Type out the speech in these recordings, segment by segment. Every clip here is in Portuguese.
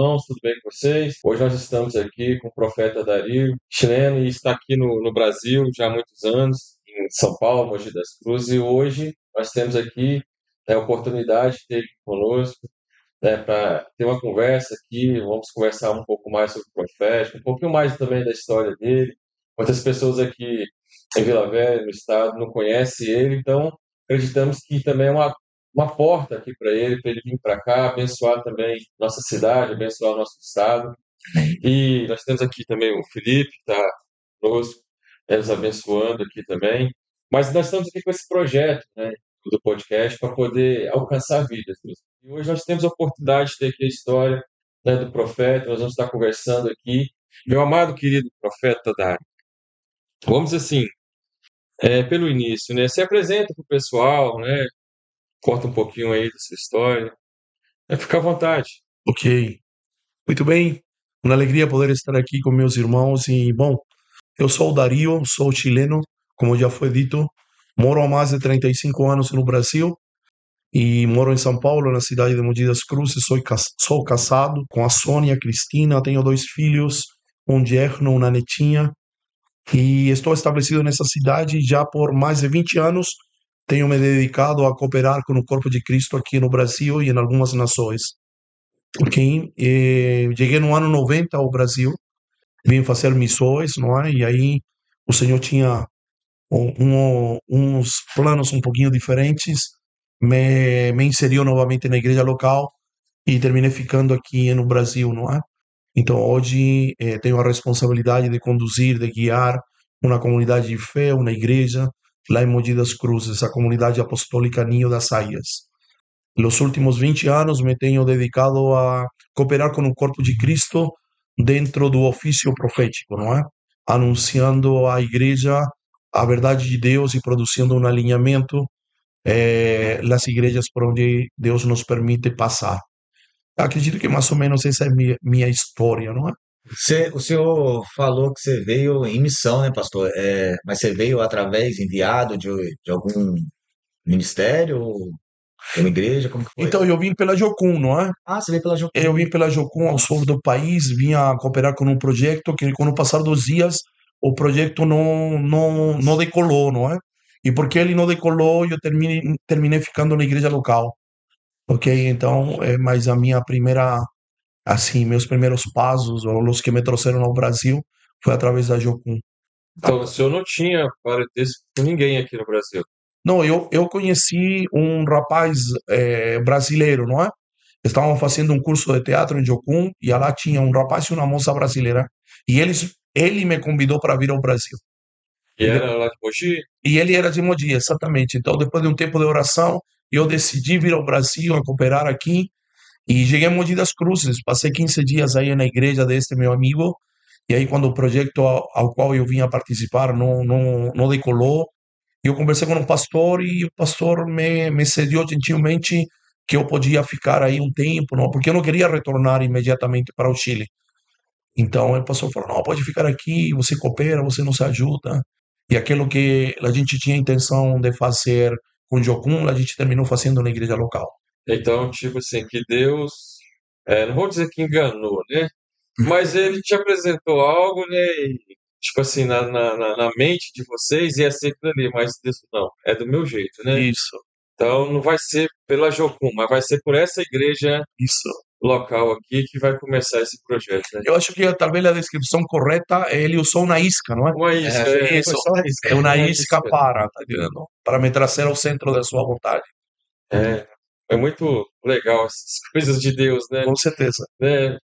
irmãos, tudo bem com vocês? Hoje nós estamos aqui com o profeta Dario, chileno, e está aqui no Brasil já há muitos anos, em São Paulo, Mogi das Cruzes, e hoje nós temos aqui a oportunidade de ter ele conosco, para ter uma conversa aqui. Vamos conversar um pouco mais sobre o profeta, um pouquinho mais também da história dele. Muitas pessoas aqui em Vila Velha, no estado, não conhecem ele, então acreditamos que também é uma porta aqui para ele vir para cá, abençoar também nossa cidade, abençoar nosso estado. E nós temos aqui também o Felipe, que está conosco, nos abençoando aqui também. Mas nós estamos aqui com esse projeto, né, do podcast, para poder alcançar vidas. E hoje nós temos a oportunidade de ter aqui a história, né, do profeta. Nós vamos estar conversando aqui. Meu amado, querido profeta Dário, vamos assim, pelo início, né? Se apresenta para o pessoal, né? Conta um pouquinho aí da sua história. Fica à vontade. Ok, muito bem. Uma alegria poder estar aqui com meus irmãos. E, bom, eu sou o Dario, sou chileno, como já foi dito. Moro há mais de 35 anos no Brasil e moro em São Paulo, na cidade de Mogi das Cruzes. Sou casado com a Sônia Cristina, tenho 2 filhos, um yerno, uma netinha. E estou estabelecido nessa cidade já por mais de 20 anos. Tenho me dedicado a cooperar com o Corpo de Cristo aqui no Brasil e em algumas nações. Ok? Cheguei no ano 90 ao Brasil, vim fazer missões, não é? E aí o Senhor tinha uns planos um pouquinho diferentes, me inseriu novamente na igreja local e terminei ficando aqui no Brasil, não é? Então hoje tenho a responsabilidade de conduzir, de guiar uma comunidade de fé, uma igreja lá em Mogi das Cruzes, a comunidade apostólica Ninho das Águias. Los últimos 20 anos me tenho dedicado a cooperar com o corpo de Cristo dentro do ofício profético, não é? Anunciando à igreja a verdade de Deus e produzindo um alinhamento nas igrejas por onde Deus nos permite passar. Acredito que mais ou menos essa é minha história, não é? O senhor falou que você veio em missão, né, pastor? Mas você veio enviado de algum ministério ou uma igreja? Como que foi? Então, eu vim pela Jocum, não é? Ah, você veio pela Jocum. Eu vim pela Jocum ao sul do país, vim a cooperar com um projeto que, com o passar dos dias, o projeto não decolou, não é? E porque ele não decolou, eu terminei ficando na igreja local, ok? Então, mas a minha primeira, assim, meus primeiros passos, ou os que me trouxeram ao Brasil, foi através da Jocum. Então, o senhor não tinha parentesco com ninguém aqui no Brasil. Não, eu conheci um rapaz brasileiro, não é? Estavam fazendo um curso de teatro em Jocum e lá tinha um rapaz e uma moça brasileira. E ele me convidou para vir ao Brasil. E era lá de Mogi? E ele era de Mogi, exatamente. Então, depois de um tempo de oração, eu decidi vir ao Brasil, a cooperar aqui. E cheguei a Mogi das Cruzes. Passei 15 dias aí na igreja deste meu amigo. E aí, quando o projeto ao qual eu vinha participar não decolou, eu conversei com um pastor e o pastor me cedeu gentilmente que eu podia ficar aí um tempo, não, porque eu não queria retornar imediatamente para o Chile. Então o pastor falou: não, pode ficar aqui, você coopera, você nos ajuda. E aquilo que a gente tinha intenção de fazer com Jocum, a gente terminou fazendo na igreja local. Então, tipo assim, que Deus, não vou dizer que enganou, né? Mas ele te apresentou algo, né? E, tipo assim, na mente de vocês ia ser aquilo ali, mas Deus não, é do meu jeito, né? Isso, Então não vai ser pela Jocum, mas vai ser por essa igreja isso. local aqui que vai começar esse projeto, né? Eu acho que talvez a descrição correta ele usou uma isca, não é? Uma isca, Foi Isso, só isso. é uma uma isca isca. tá entendendo? Para me trazer ao centro da sua vontade. É muito legal essas coisas de Deus, né? Com certeza. Né?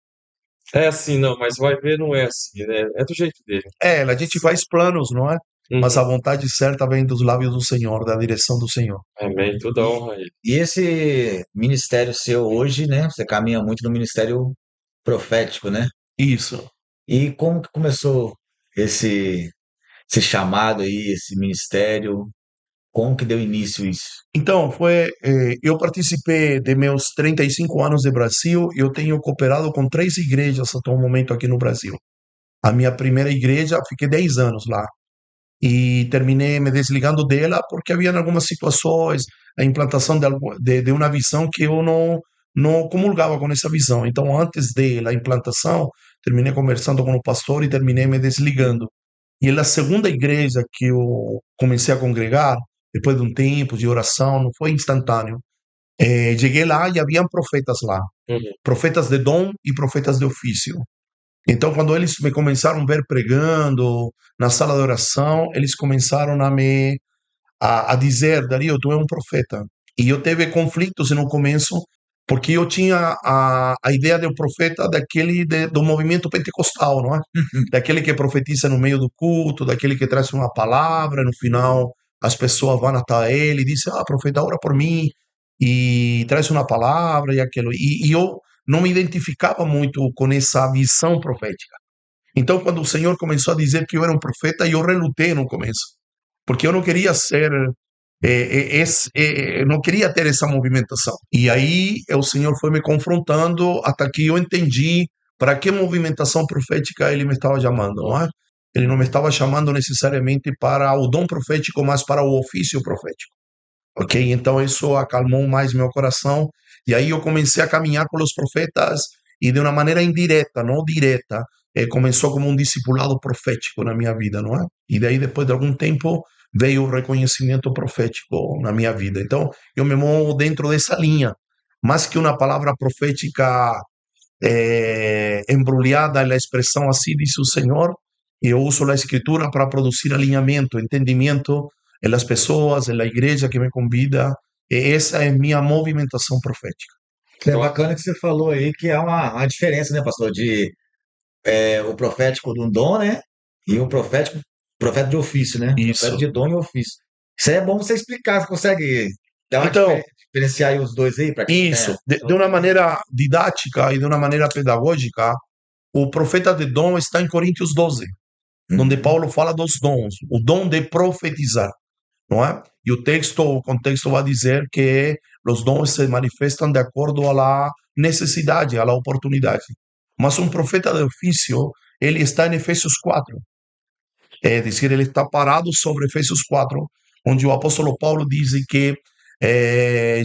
É assim, não, mas vai ver, não é assim, né? É do jeito dele. A gente faz planos, não é? Mas a Uhum. vontade certa vem dos lábios do Senhor, da direção do Senhor. Amém, toda E, honra a ele. e esse ministério seu hoje, né? Você caminha muito no ministério profético, né? Isso. E como que começou esse, esse chamado aí, esse ministério? Como que deu início isso? Então, eu participei de meus 35 anos de Brasil, eu tenho cooperado com 3 igrejas até o momento aqui no Brasil. A minha primeira igreja, fiquei 10 anos lá. E terminei me desligando dela porque havia algumas situações, a implantação de uma visão que eu não comulgava com essa visão. Então, antes da implantação, terminei conversando com o pastor e terminei me desligando. E na segunda igreja que eu comecei a congregar, depois de um tempo de oração, não foi instantâneo. Cheguei lá e haviam profetas lá, Uhum. profetas de dom e profetas de ofício. Então, quando eles me começaram a ver pregando na sala de oração, eles começaram a dizer, Dario, tu é um profeta. E eu teve conflitos no começo, porque eu tinha a ideia do profeta do movimento pentecostal, não é? Daquele que profetiza no meio do culto, daquele que traz uma palavra, no final as pessoas vão até ele e dizem, profeta, ora por mim, e traz uma palavra e aquilo. E eu não me identificava muito com essa visão profética. Então, quando o Senhor começou a dizer que eu era um profeta, eu relutei no começo, porque eu não queria ser, não queria ter essa movimentação. E aí o Senhor foi me confrontando até que eu entendi para que movimentação profética Ele me estava chamando, não é? Ele não me estava chamando necessariamente para o dom profético, mas para o ofício profético. Ok? Então isso acalmou mais meu coração. E aí eu comecei a caminhar com os profetas e de uma maneira indireta, não direta, começou como um discipulado profético na minha vida, não é? E daí depois de algum tempo veio o reconhecimento profético na minha vida. Então eu me movo dentro dessa linha, mais que uma palavra profética embrulhada na expressão assim disse o Senhor, eu uso a escritura para produzir alinhamento, entendimento nas pessoas, na igreja que me convida, e essa é minha movimentação profética. É bacana que você falou aí que há uma diferença, né, pastor, de o profético de um dom, né, e o profeta de ofício, né? Isso. Profeta de dom e ofício. Isso aí é bom você explicar, você consegue dar uma Então, diferenciar aí os dois aí? Isso, de uma maneira didática e de uma maneira pedagógica, o profeta de dom está em Coríntios 12, onde Paulo fala dos dons, o dom de profetizar, não é? E o contexto vai dizer que os dons se manifestam de acordo à necessidade, à oportunidade. Mas um profeta de ofício, ele está em Efésios 4. É dizer, ele está parado sobre Efésios 4, onde o apóstolo Paulo diz que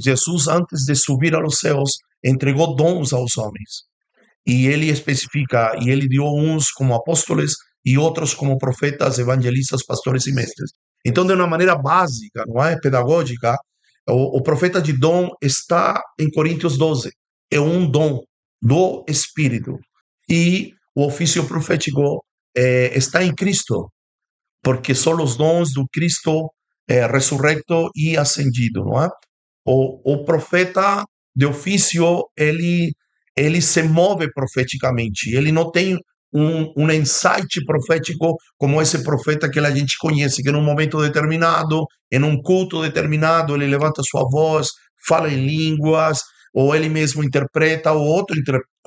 Jesus, antes de subir aos céus, entregou dons aos homens. E ele especifica, e ele deu uns como apóstolos e outros como profetas, evangelistas, pastores e mestres. Então, de uma maneira básica, não é? Pedagógica, o profeta de dom está em Coríntios 12. É um dom do Espírito. E o ofício profético está em Cristo, porque são os dons do Cristo ressurrecto e ascendido, não é? O profeta de ofício, ele se move profeticamente, ele não tem um insight profético como esse profeta que a gente conhece, que num momento determinado, em um culto determinado, ele levanta sua voz, fala em línguas, ou ele mesmo interpreta, ou outro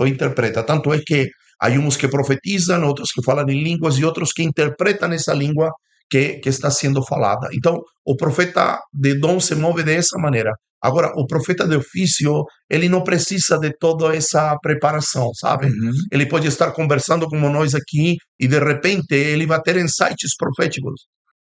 interpreta. Tanto é que há uns que profetizam, outros que falam em línguas e outros que interpretam essa língua que está sendo falada. Então, o profeta de dom se move dessa maneira. Agora, o profeta de ofício, ele não precisa de toda essa preparação, sabe? Ele pode estar conversando como nós aqui e, de repente, ele vai ter insights proféticos.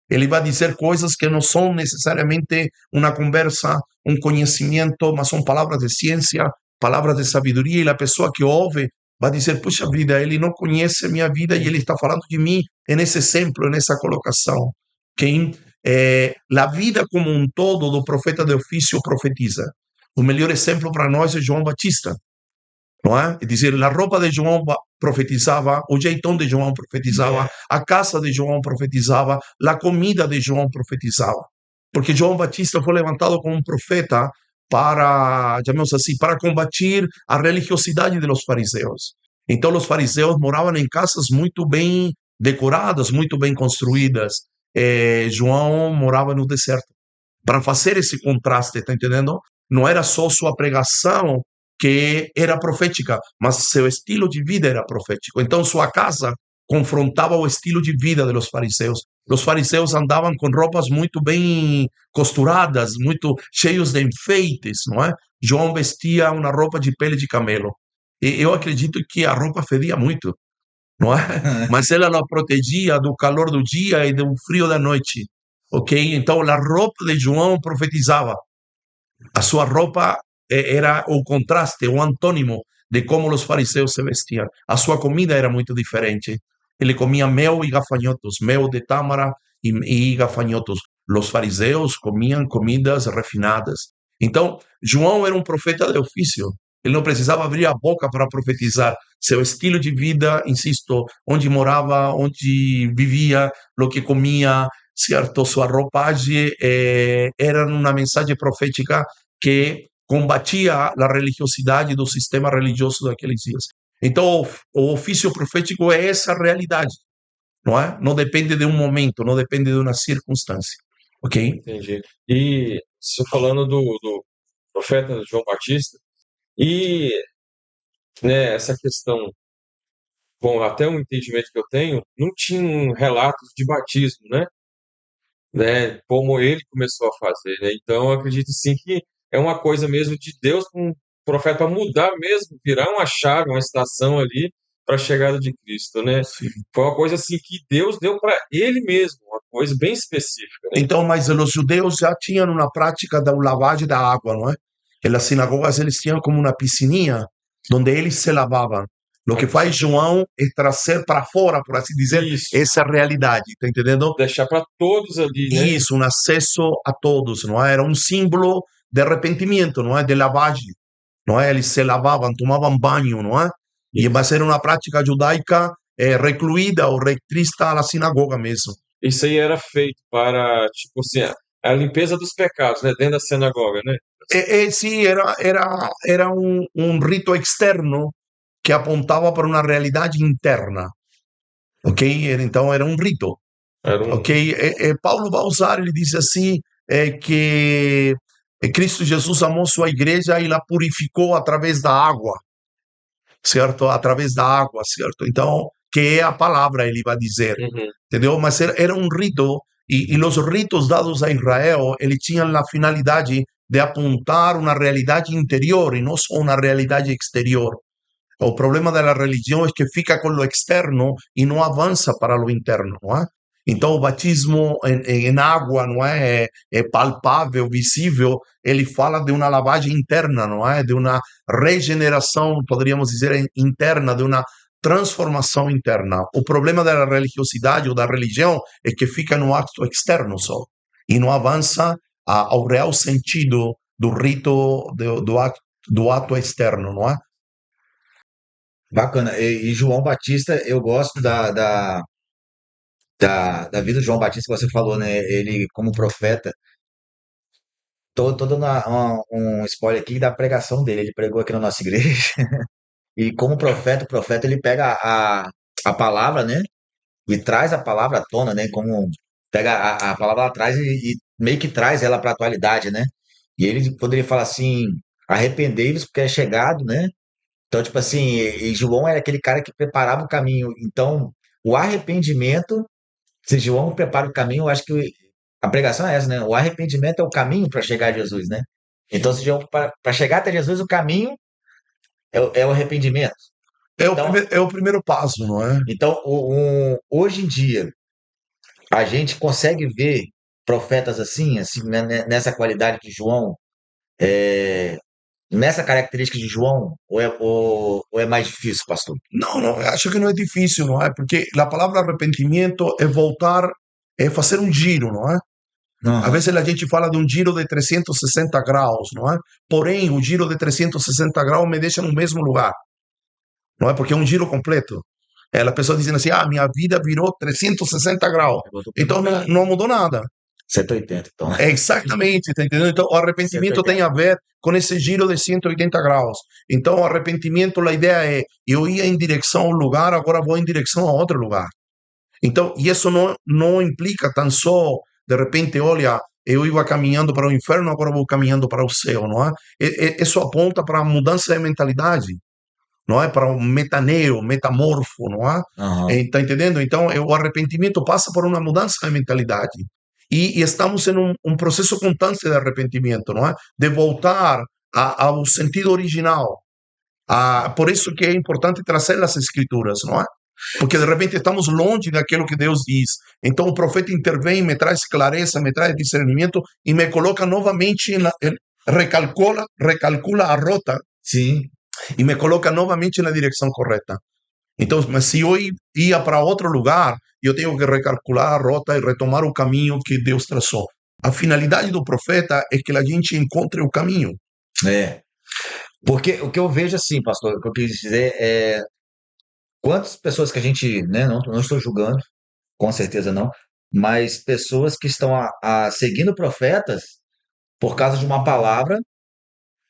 Ele vai dizer coisas que não são necessariamente uma conversa, um conhecimento, mas são palavras de ciência, palavras de sabedoria, e a pessoa que ouve vai dizer, puxa vida, ele não conhece minha vida e ele está falando de mim nesse exemplo, nessa colocação. A vida como um todo do profeta de ofício profetiza. O melhor exemplo para nós é João Batista, não é? É dizer, a roupa de João profetizava, o jeitão de João profetizava, a casa de João profetizava, a comida de João profetizava. Porque João Batista foi levantado como um profeta para, chamemos assim, para combater a religiosidade dos fariseus. Então, os fariseus moravam em casas muito bem decoradas, muito bem construídas. João morava no deserto. Para fazer esse contraste, está entendendo? Não era só sua pregação que era profética, mas seu estilo de vida era profético. Então, sua casa confrontava o estilo de vida dos fariseus. Os fariseus andavam com roupas muito bem costuradas, muito cheios de enfeites, não é? João vestia uma roupa de pele de camelo. E eu acredito que a roupa fedia muito, não é? Mas ela não protegia do calor do dia e do frio da noite, ok? Então, a roupa de João profetizava. A sua roupa era o contraste, o antônimo de como os fariseus se vestiam. A sua comida era muito diferente. Ele comia mel e gafanhotos, mel de tâmara e gafanhotos. Os fariseus comiam comidas refinadas. Então, João era um profeta de ofício. Ele não precisava abrir a boca para profetizar. Seu estilo de vida, insisto, onde morava, onde vivia, o que comia, certo? Sua roupagem era uma mensagem profética que combatia a religiosidade do sistema religioso daqueles dias. Então, o ofício profético é essa realidade, não é? Não depende de um momento, não depende de uma circunstância, ok? Entendi. E você falando do profeta João Batista, e né, essa questão, bom, até o entendimento que eu tenho, não tinham relatos de batismo, né, como ele começou a fazer, né? Então, eu acredito sim que é uma coisa mesmo de Deus com o profeta mudar mesmo, virar uma chave, uma estação ali para a chegada de Cristo, né? Sim. Foi uma coisa assim que Deus deu para ele mesmo, uma coisa bem específica, né? Então, mas os judeus já tinham uma prática da lavagem da água, não é? E nas sinagogas eles tinham como uma piscininha onde eles se lavavam. O que faz João é trazer para fora, por assim dizer, Isso, essa realidade, tá entendendo? deixar para todos ali, né? Isso, um acesso a todos, não é? Era um símbolo de arrependimento, não é? De lavagem, não é? Eles se lavavam, tomavam banho, não é? E mas era uma prática judaica recluída ou restrita à sinagoga mesmo. Isso aí era feito para, tipo assim, a limpeza dos pecados, né? Dentro da sinagoga, né? Sim, era um rito externo que apontava para uma realidade interna, ok? Então era um rito, Era um... ok? Paulo vai usar, ele diz assim, que Cristo Jesus amou sua igreja e la purificou através da água, certo? Através da água, certo? Então, que é a palavra, ele vai dizer, Uhum. entendeu? Mas era um rito, e os ritos dados a Israel, ele tinham a finalidade de apontar uma realidade interior e não só uma realidade exterior. O problema da religião é que fica com o externo e não avança para o interno, não é? Então, o batismo em água, não é? É palpável, visível. Ele fala de uma lavagem interna, não é? De uma regeneração, poderíamos dizer, interna, de uma transformação interna. O problema da religiosidade ou da religião é que fica no acto externo só e não avança ao real sentido do rito, do ato externo, não é? Bacana. E João Batista, eu gosto da vida de João Batista que você falou, né? Ele, como profeta, tô dando um spoiler aqui da pregação dele. Ele pregou aqui na nossa igreja. E como profeta, o profeta ele pega a palavra, né? E traz a palavra à tona, né? Como pega a palavra lá atrás e meio que traz ela para a atualidade, né? E ele poderia falar assim: arrependei-vos porque é chegado, né? Então, tipo assim, e João era aquele cara que preparava o caminho. Então, o arrependimento, se João prepara o caminho, eu acho que a pregação é essa, né? O arrependimento é o caminho para chegar a Jesus, né? Então, se João, para chegar até Jesus, o caminho é o arrependimento. Então, É o primeiro passo, não é? então hoje em dia, a gente consegue ver profetas assim, né, nessa qualidade de João, é, nessa característica de João, ou é mais difícil, pastor? Não, não, acho que não é difícil, não é? Porque a palavra arrependimento é voltar, é fazer um giro, não é? Às Aham. vezes a gente fala de um giro de 360 graus, não é? Porém, o giro de 360 graus me deixa no mesmo lugar, não é? Porque é um giro completo. É a pessoa dizendo assim, minha vida virou 360 graus. Então não mudou nada. 180, então. É exatamente, tá entendendo? Então, o arrependimento tem a ver com esse giro de 180 graus. Então, o arrependimento, a ideia é, eu ia em direção a um lugar, agora vou em direção a outro lugar. Então, e isso não implica tão só, de repente, olha, eu ia caminhando para o inferno, agora vou caminhando para o céu, não é? Isso aponta para a mudança de mentalidade, não é? Para um metaneo, metamorfo, não é? Aham. Está entendendo? Então, o arrependimento passa por uma mudança de mentalidade. E estamos em um processo constante de arrependimento, não é? De voltar ao sentido original. Por isso que é importante trazer as escrituras, não é? Porque de repente estamos longe daquilo que Deus diz. Então o profeta intervém, me traz clareza, me traz discernimento e me coloca novamente recalcula a rota Sim. e me coloca novamente na direção correta. Então, mas se eu ia para outro lugar, eu tenho que recalcular a rota e retomar o caminho que Deus traçou. A finalidade do profeta é que a gente encontre o caminho. É. Porque o que eu vejo assim, pastor, o que eu quis dizer é quantas pessoas que a gente, né, não estou julgando, com certeza não, mas pessoas que estão seguindo profetas por causa de uma palavra,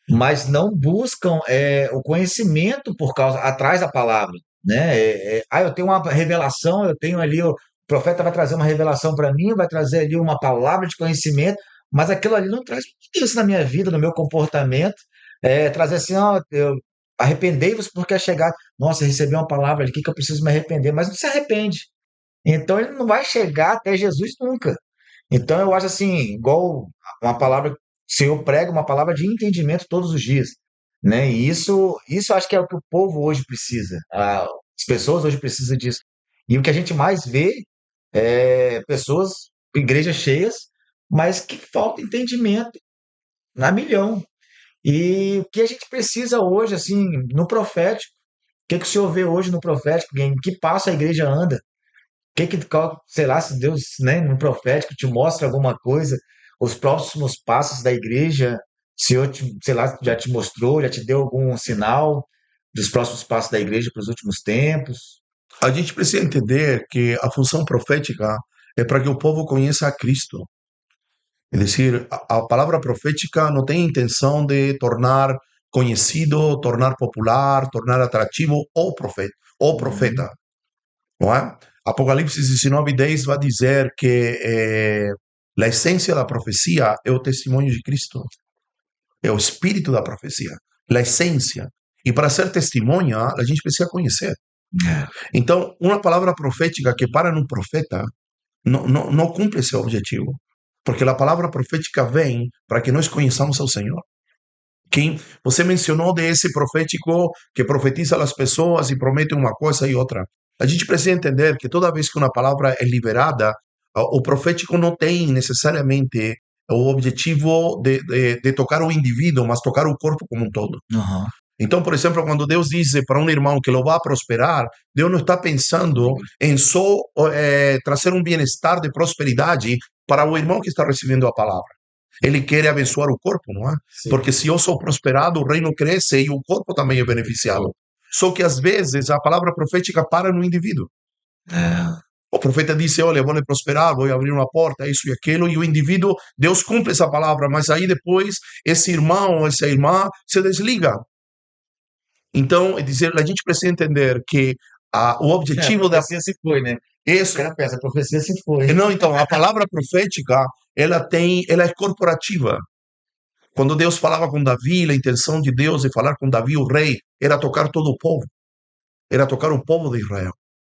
mas não buscam o conhecimento por causa atrás da palavra, né? Eu tenho uma revelação, eu tenho ali o profeta vai trazer uma revelação para mim, vai trazer ali uma palavra de conhecimento, mas aquilo ali não traz isso na minha vida, no meu comportamento, trazer assim, ó, eu arrependei-vos porque é chegar, nossa, recebi uma palavra ali que eu preciso me arrepender, mas não se arrepende. Então ele não vai chegar até Jesus nunca. Então eu acho assim, igual uma palavra, se eu prego uma palavra de entendimento todos os dias, né? E isso eu acho que é o que o povo hoje precisa. As pessoas hoje precisam disso. E o que a gente mais vê é pessoas, igrejas cheias, mas que falta entendimento na milhão. E o que a gente precisa hoje, assim, no profético, o que o senhor vê hoje no profético, em que passo a igreja anda? Sei lá, se Deus, né, no profético te mostra alguma coisa, os próximos passos da igreja, se eu, sei lá, já te mostrou, já te deu algum sinal dos próximos passos da igreja para os últimos tempos? A gente precisa entender que a função profética é para que o povo conheça a Cristo. É decir, a palavra profética não tem intenção de tornar conhecido, tornar popular, tornar atrativo o profeta, não é? Apocalipse 19:10 vai dizer que a essência da profecia é o testemunho de Cristo, é o espírito da profecia, a essência. E para ser testemunha, a gente precisa conhecer. Então, uma palavra profética que para no profeta não cumpre esse objetivo. Porque a palavra profética vem para que nós conheçamos ao Senhor. Você mencionou desse profético que profetiza as pessoas e promete uma coisa e outra. A gente precisa entender que toda vez que uma palavra é liberada, o profético não tem necessariamente o objetivo de tocar o indivíduo, mas tocar o corpo como um todo. Uhum. Então, por exemplo, quando Deus diz para um irmão que lo vai prosperar, Deus não está pensando em só trazer um bem-estar de prosperidade para o irmão que está recebendo a palavra. Ele quer abençoar o corpo, não é? Sim. Porque se eu sou prosperado, o reino cresce e o corpo também é beneficiado. Só que às vezes a palavra profética para no indivíduo. O profeta disse, olha, vou lhe prosperar, vou abrir uma porta, isso e aquilo, e o indivíduo, Deus cumpre essa palavra, mas aí depois esse irmão ou essa irmã se desliga. Então, é dizer, a gente precisa entender que o objetivo a profecia se foi, né? Isso. O cara pensa, a profecia se foi. Não, então, a palavra profética, ela é corporativa. Quando Deus falava com Davi, a intenção de Deus de falar com Davi, o rei, era tocar todo o povo. Era tocar o povo de Israel.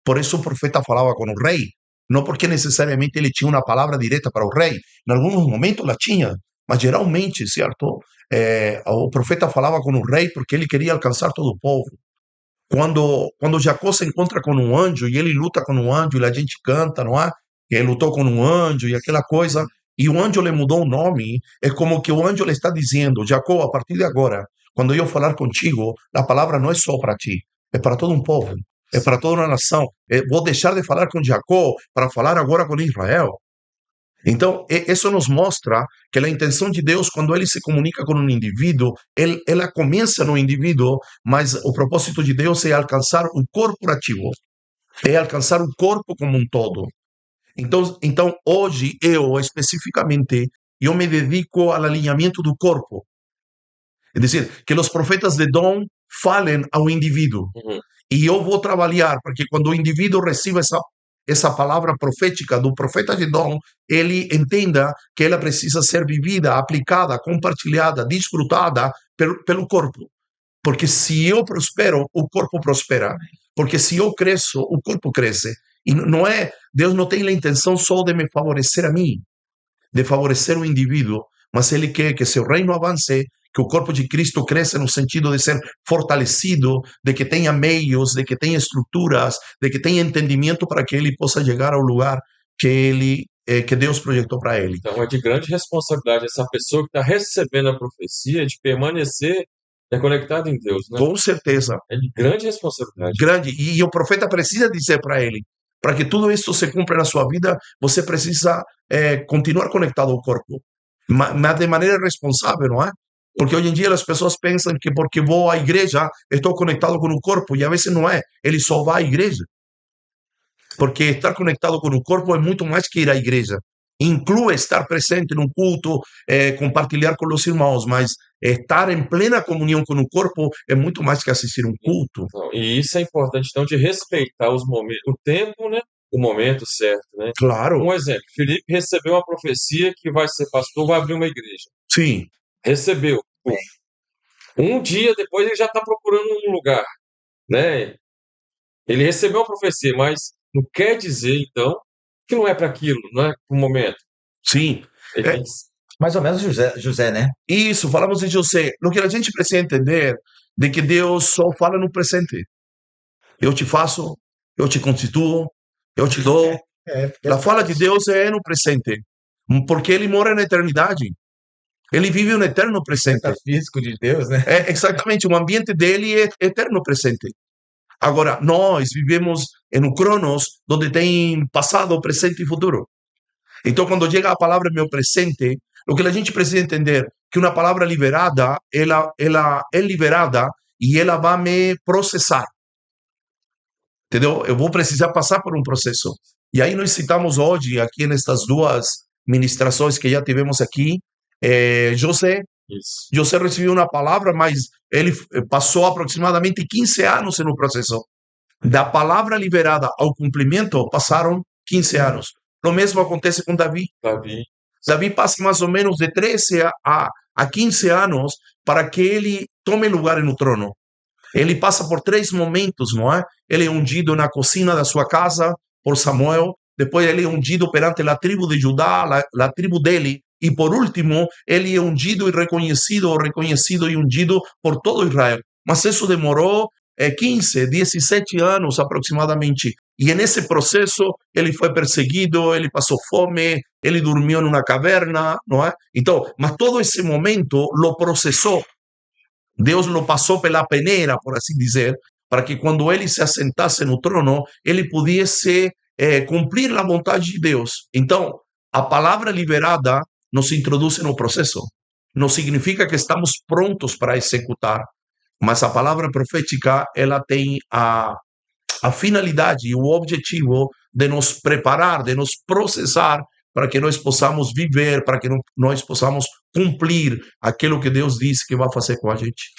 Por isso o profeta falava com o rei. Não porque necessariamente ele tinha uma palavra direta para o rei. Em alguns momentos ela tinha, mas geralmente, certo? O profeta falava com o rei porque ele queria alcançar todo o povo. Quando Jacó se encontra com um anjo e ele luta com um anjo e a gente canta, não é? Que ele lutou com um anjo e aquela coisa, e o anjo lhe mudou o nome, é como que o anjo lhe está dizendo, Jacó, a partir de agora, quando eu falar contigo, a palavra não é só para ti, é para todo um povo, é para toda uma nação. Vou deixar de falar com Jacó para falar agora com Israel. Então, isso nos mostra que a intenção de Deus, quando ele se comunica com um indivíduo, ela começa no indivíduo, mas o propósito de Deus é alcançar o corporativo, é alcançar o corpo como um todo. Então hoje, especificamente, eu me dedico ao alinhamento do corpo. É dizer, que os profetas de dom falem ao indivíduo. Uhum. E eu vou trabalhar para que quando o indivíduo receba essa palavra profética do profeta de dom, ele entenda que ela precisa ser vivida, aplicada, compartilhada, desfrutada pelo corpo. Porque se eu prospero, o corpo prospera. Porque se eu cresço, o corpo cresce. E Deus não tem a intenção só de me favorecer a mim, de favorecer o indivíduo, mas ele quer que seu reino avance, que o corpo de Cristo cresça no sentido de ser fortalecido, de que tenha meios, de que tenha estruturas, de que tenha entendimento para que ele possa chegar ao lugar que ele que Deus projetou para ele. Então é de grande responsabilidade essa pessoa que está recebendo a profecia de permanecer conectado em Deus, né? Com certeza, É de grande responsabilidade. grande. E o profeta precisa dizer para ele, para que tudo isso se cumpra na sua vida, você precisa continuar conectado ao corpo, mas de maneira responsável, não é? Porque hoje em dia as pessoas pensam que porque vou à igreja estou conectado com o corpo, e a vezes não é. Ele só vai à igreja. Porque estar conectado com o corpo é muito mais que ir à igreja. Inclui estar presente num culto, compartilhar com os irmãos, mas estar em plena comunhão com o corpo é muito mais que assistir um culto. Então, e isso é importante, então, de respeitar os momentos, o tempo, né? O momento certo, né? Claro, Um exemplo, Felipe recebeu uma profecia que vai ser pastor, vai abrir uma igreja. sim, Recebeu. Um dia depois ele já está procurando um lugar, né? Ele recebeu uma profecia, mas não quer dizer, então, que não é para aquilo, não é para o momento. sim. Ele É, tem que... Mais ou menos José, né? isso, falamos de José. O que a gente precisa entender de que Deus só fala no presente. Eu te faço, eu te constituo, eu te dou. Porque A fala de Deus é no presente, porque ele mora na eternidade. Ele vive no eterno presente. metafísico de Deus, né? É exatamente, o ambiente dele é eterno presente. Agora, nós vivemos em um cronos onde tem passado, presente e futuro. Então, quando chega a palavra meu presente, o que a gente precisa entender que uma palavra liberada, ela é liberada e ela vai me processar. Entendeu? Eu vou precisar passar por um processo. E aí nós citamos hoje, aqui nestas duas ministrações que já tivemos aqui, José. Isso. José recebeu uma palavra, mas ele passou aproximadamente 15 anos no processo. Da palavra liberada ao cumprimento, passaram 15 anos. O mesmo acontece com Davi. Davi passa mais ou menos de 13 a 15 anos para que ele tome lugar no trono. Ele passa por 3 momentos, não é? Ele é ungido na cozinha da sua casa por Samuel, depois ele é ungido perante a tribo de Judá, a tribo dele, e por último, ele é ungido e reconhecido e ungido por todo Israel. Mas isso demorou 15, 17 anos aproximadamente. E nesse processo, ele foi perseguido, ele passou fome, ele dormiu numa caverna, não é? Então, mas todo esse momento lo processou. Deus lo passou pela peneira, por assim dizer, para que quando ele se assentasse no trono, ele pudesse cumprir a vontade de Deus. Então, a palavra liberada nos introduz no processo. Não significa que estamos prontos para executar, mas a palavra profética, ela tem a finalidade e o objetivo de nos preparar, de nos processar para que nós possamos viver, para que nós possamos cumprir aquilo que Deus disse que vai fazer com a gente.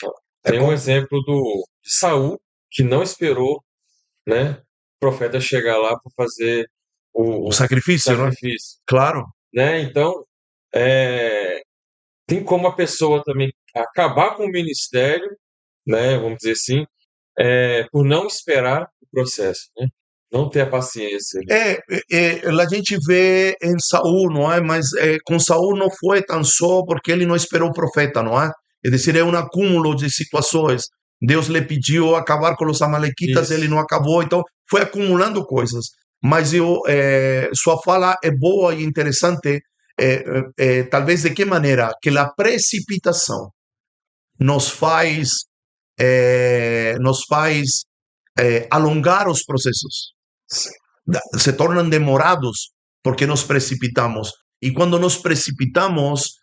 Tem um exemplo de Saul, que não esperou, né, o profeta chegar lá para fazer O sacrifício, né? sacrifício, Claro. né? Então, tem como a pessoa também acabar com o ministério, né, vamos dizer assim, por não esperar o processo, né? Não ter a paciência. A gente vê em Saul, não é? Mas com Saul não foi tão só porque ele não esperou o profeta, não é? É decir, é um acúmulo de situações. Deus lhe pediu acabar com os amalequitas, Isso. ele não acabou, então foi acumulando coisas. Mas sua fala é boa e interessante, talvez de que maneira? Que a precipitação nos faz alongar os processos. Se tornam demorados porque nos precipitamos. E quando nos precipitamos,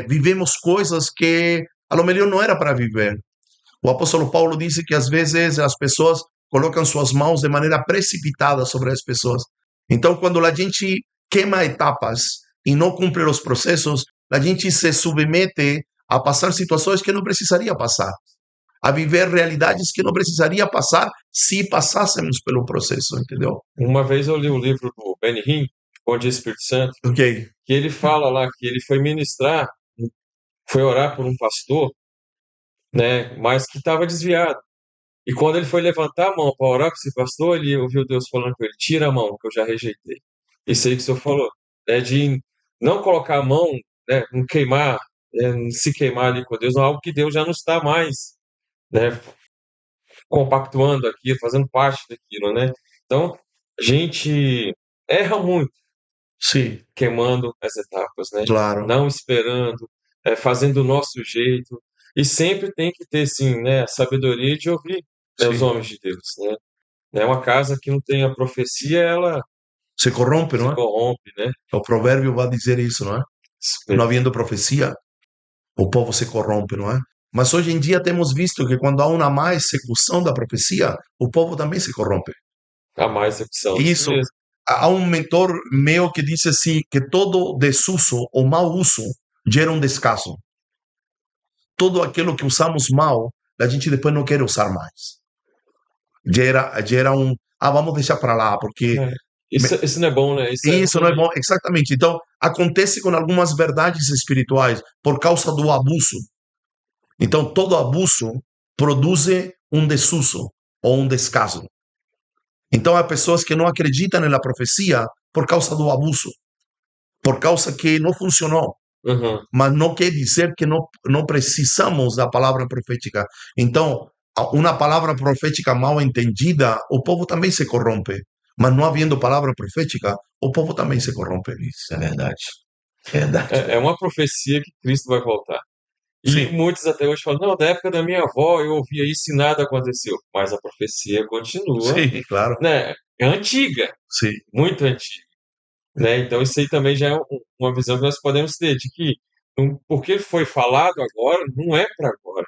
vivemos coisas que a lo melhor não era para viver. O apóstolo Paulo disse que às vezes as pessoas colocam suas mãos de maneira precipitada sobre as pessoas. Então, quando a gente queima etapas e não cumpre os processos, a gente se submete a passar situações que não precisaria passar, a viver realidades que não precisaria passar se passássemos pelo processo, entendeu? Uma vez eu li um livro do Benny Hinn, Bom Dia Espírito Santo, Ok. que ele fala lá que ele foi ministrar, foi orar por um pastor, né, mas que estava desviado. E quando ele foi levantar a mão para orar com esse pastor, ele ouviu Deus falando com ele: tira a mão, que eu já rejeitei. Isso aí que o senhor falou, de não colocar a mão, né, não queimar, se queimar ali com Deus, não é algo que Deus já não está mais, né, compactuando aquilo, fazendo parte daquilo, né? Então, a gente erra muito, Sim, queimando as etapas, né? claro. Não esperando, fazendo do nosso jeito. E sempre tem que ter, sim, né, a sabedoria de ouvir, né, os Sim. homens de Deus, né? É uma casa que não tem a profecia, ela Se corrompe, se não é? corrompe, né? O provérbio vai dizer isso, não é? Não havendo profecia, o povo se corrompe, não é? Mas hoje em dia temos visto que quando há uma má execução da profecia, o povo também se corrompe. A má execução, isso Isso, mesmo. há um mentor meu que disse assim, que todo desuso ou mau uso gera um descaso. Todo aquilo que usamos mal, a gente depois não quer usar mais. Gera vamos deixar para lá, porque É. Isso não é bom, né? Isso é isso não é ruim. bom. Exatamente. Então, acontece com algumas verdades espirituais por causa do abuso. Então, todo abuso produz um desuso ou um descaso. Então, há pessoas que não acreditam na profecia por causa do abuso, por causa que não funcionou. Uhum. Mas não quer dizer que não precisamos da palavra profética. Então, uma palavra profética mal entendida, o povo também se corrompe. Mas não havendo palavra profética, o povo também se corrompe. Isso é verdade. Verdade. É uma profecia que Cristo vai voltar. E Sim, muitos até hoje falam, não, da época da minha avó eu ouvia isso e nada aconteceu. Mas a profecia continua, sim, claro. né? É antiga, Sim. muito antiga, né? Então isso aí também já é uma visão que nós podemos ter, de que porque foi falado agora, não é para agora.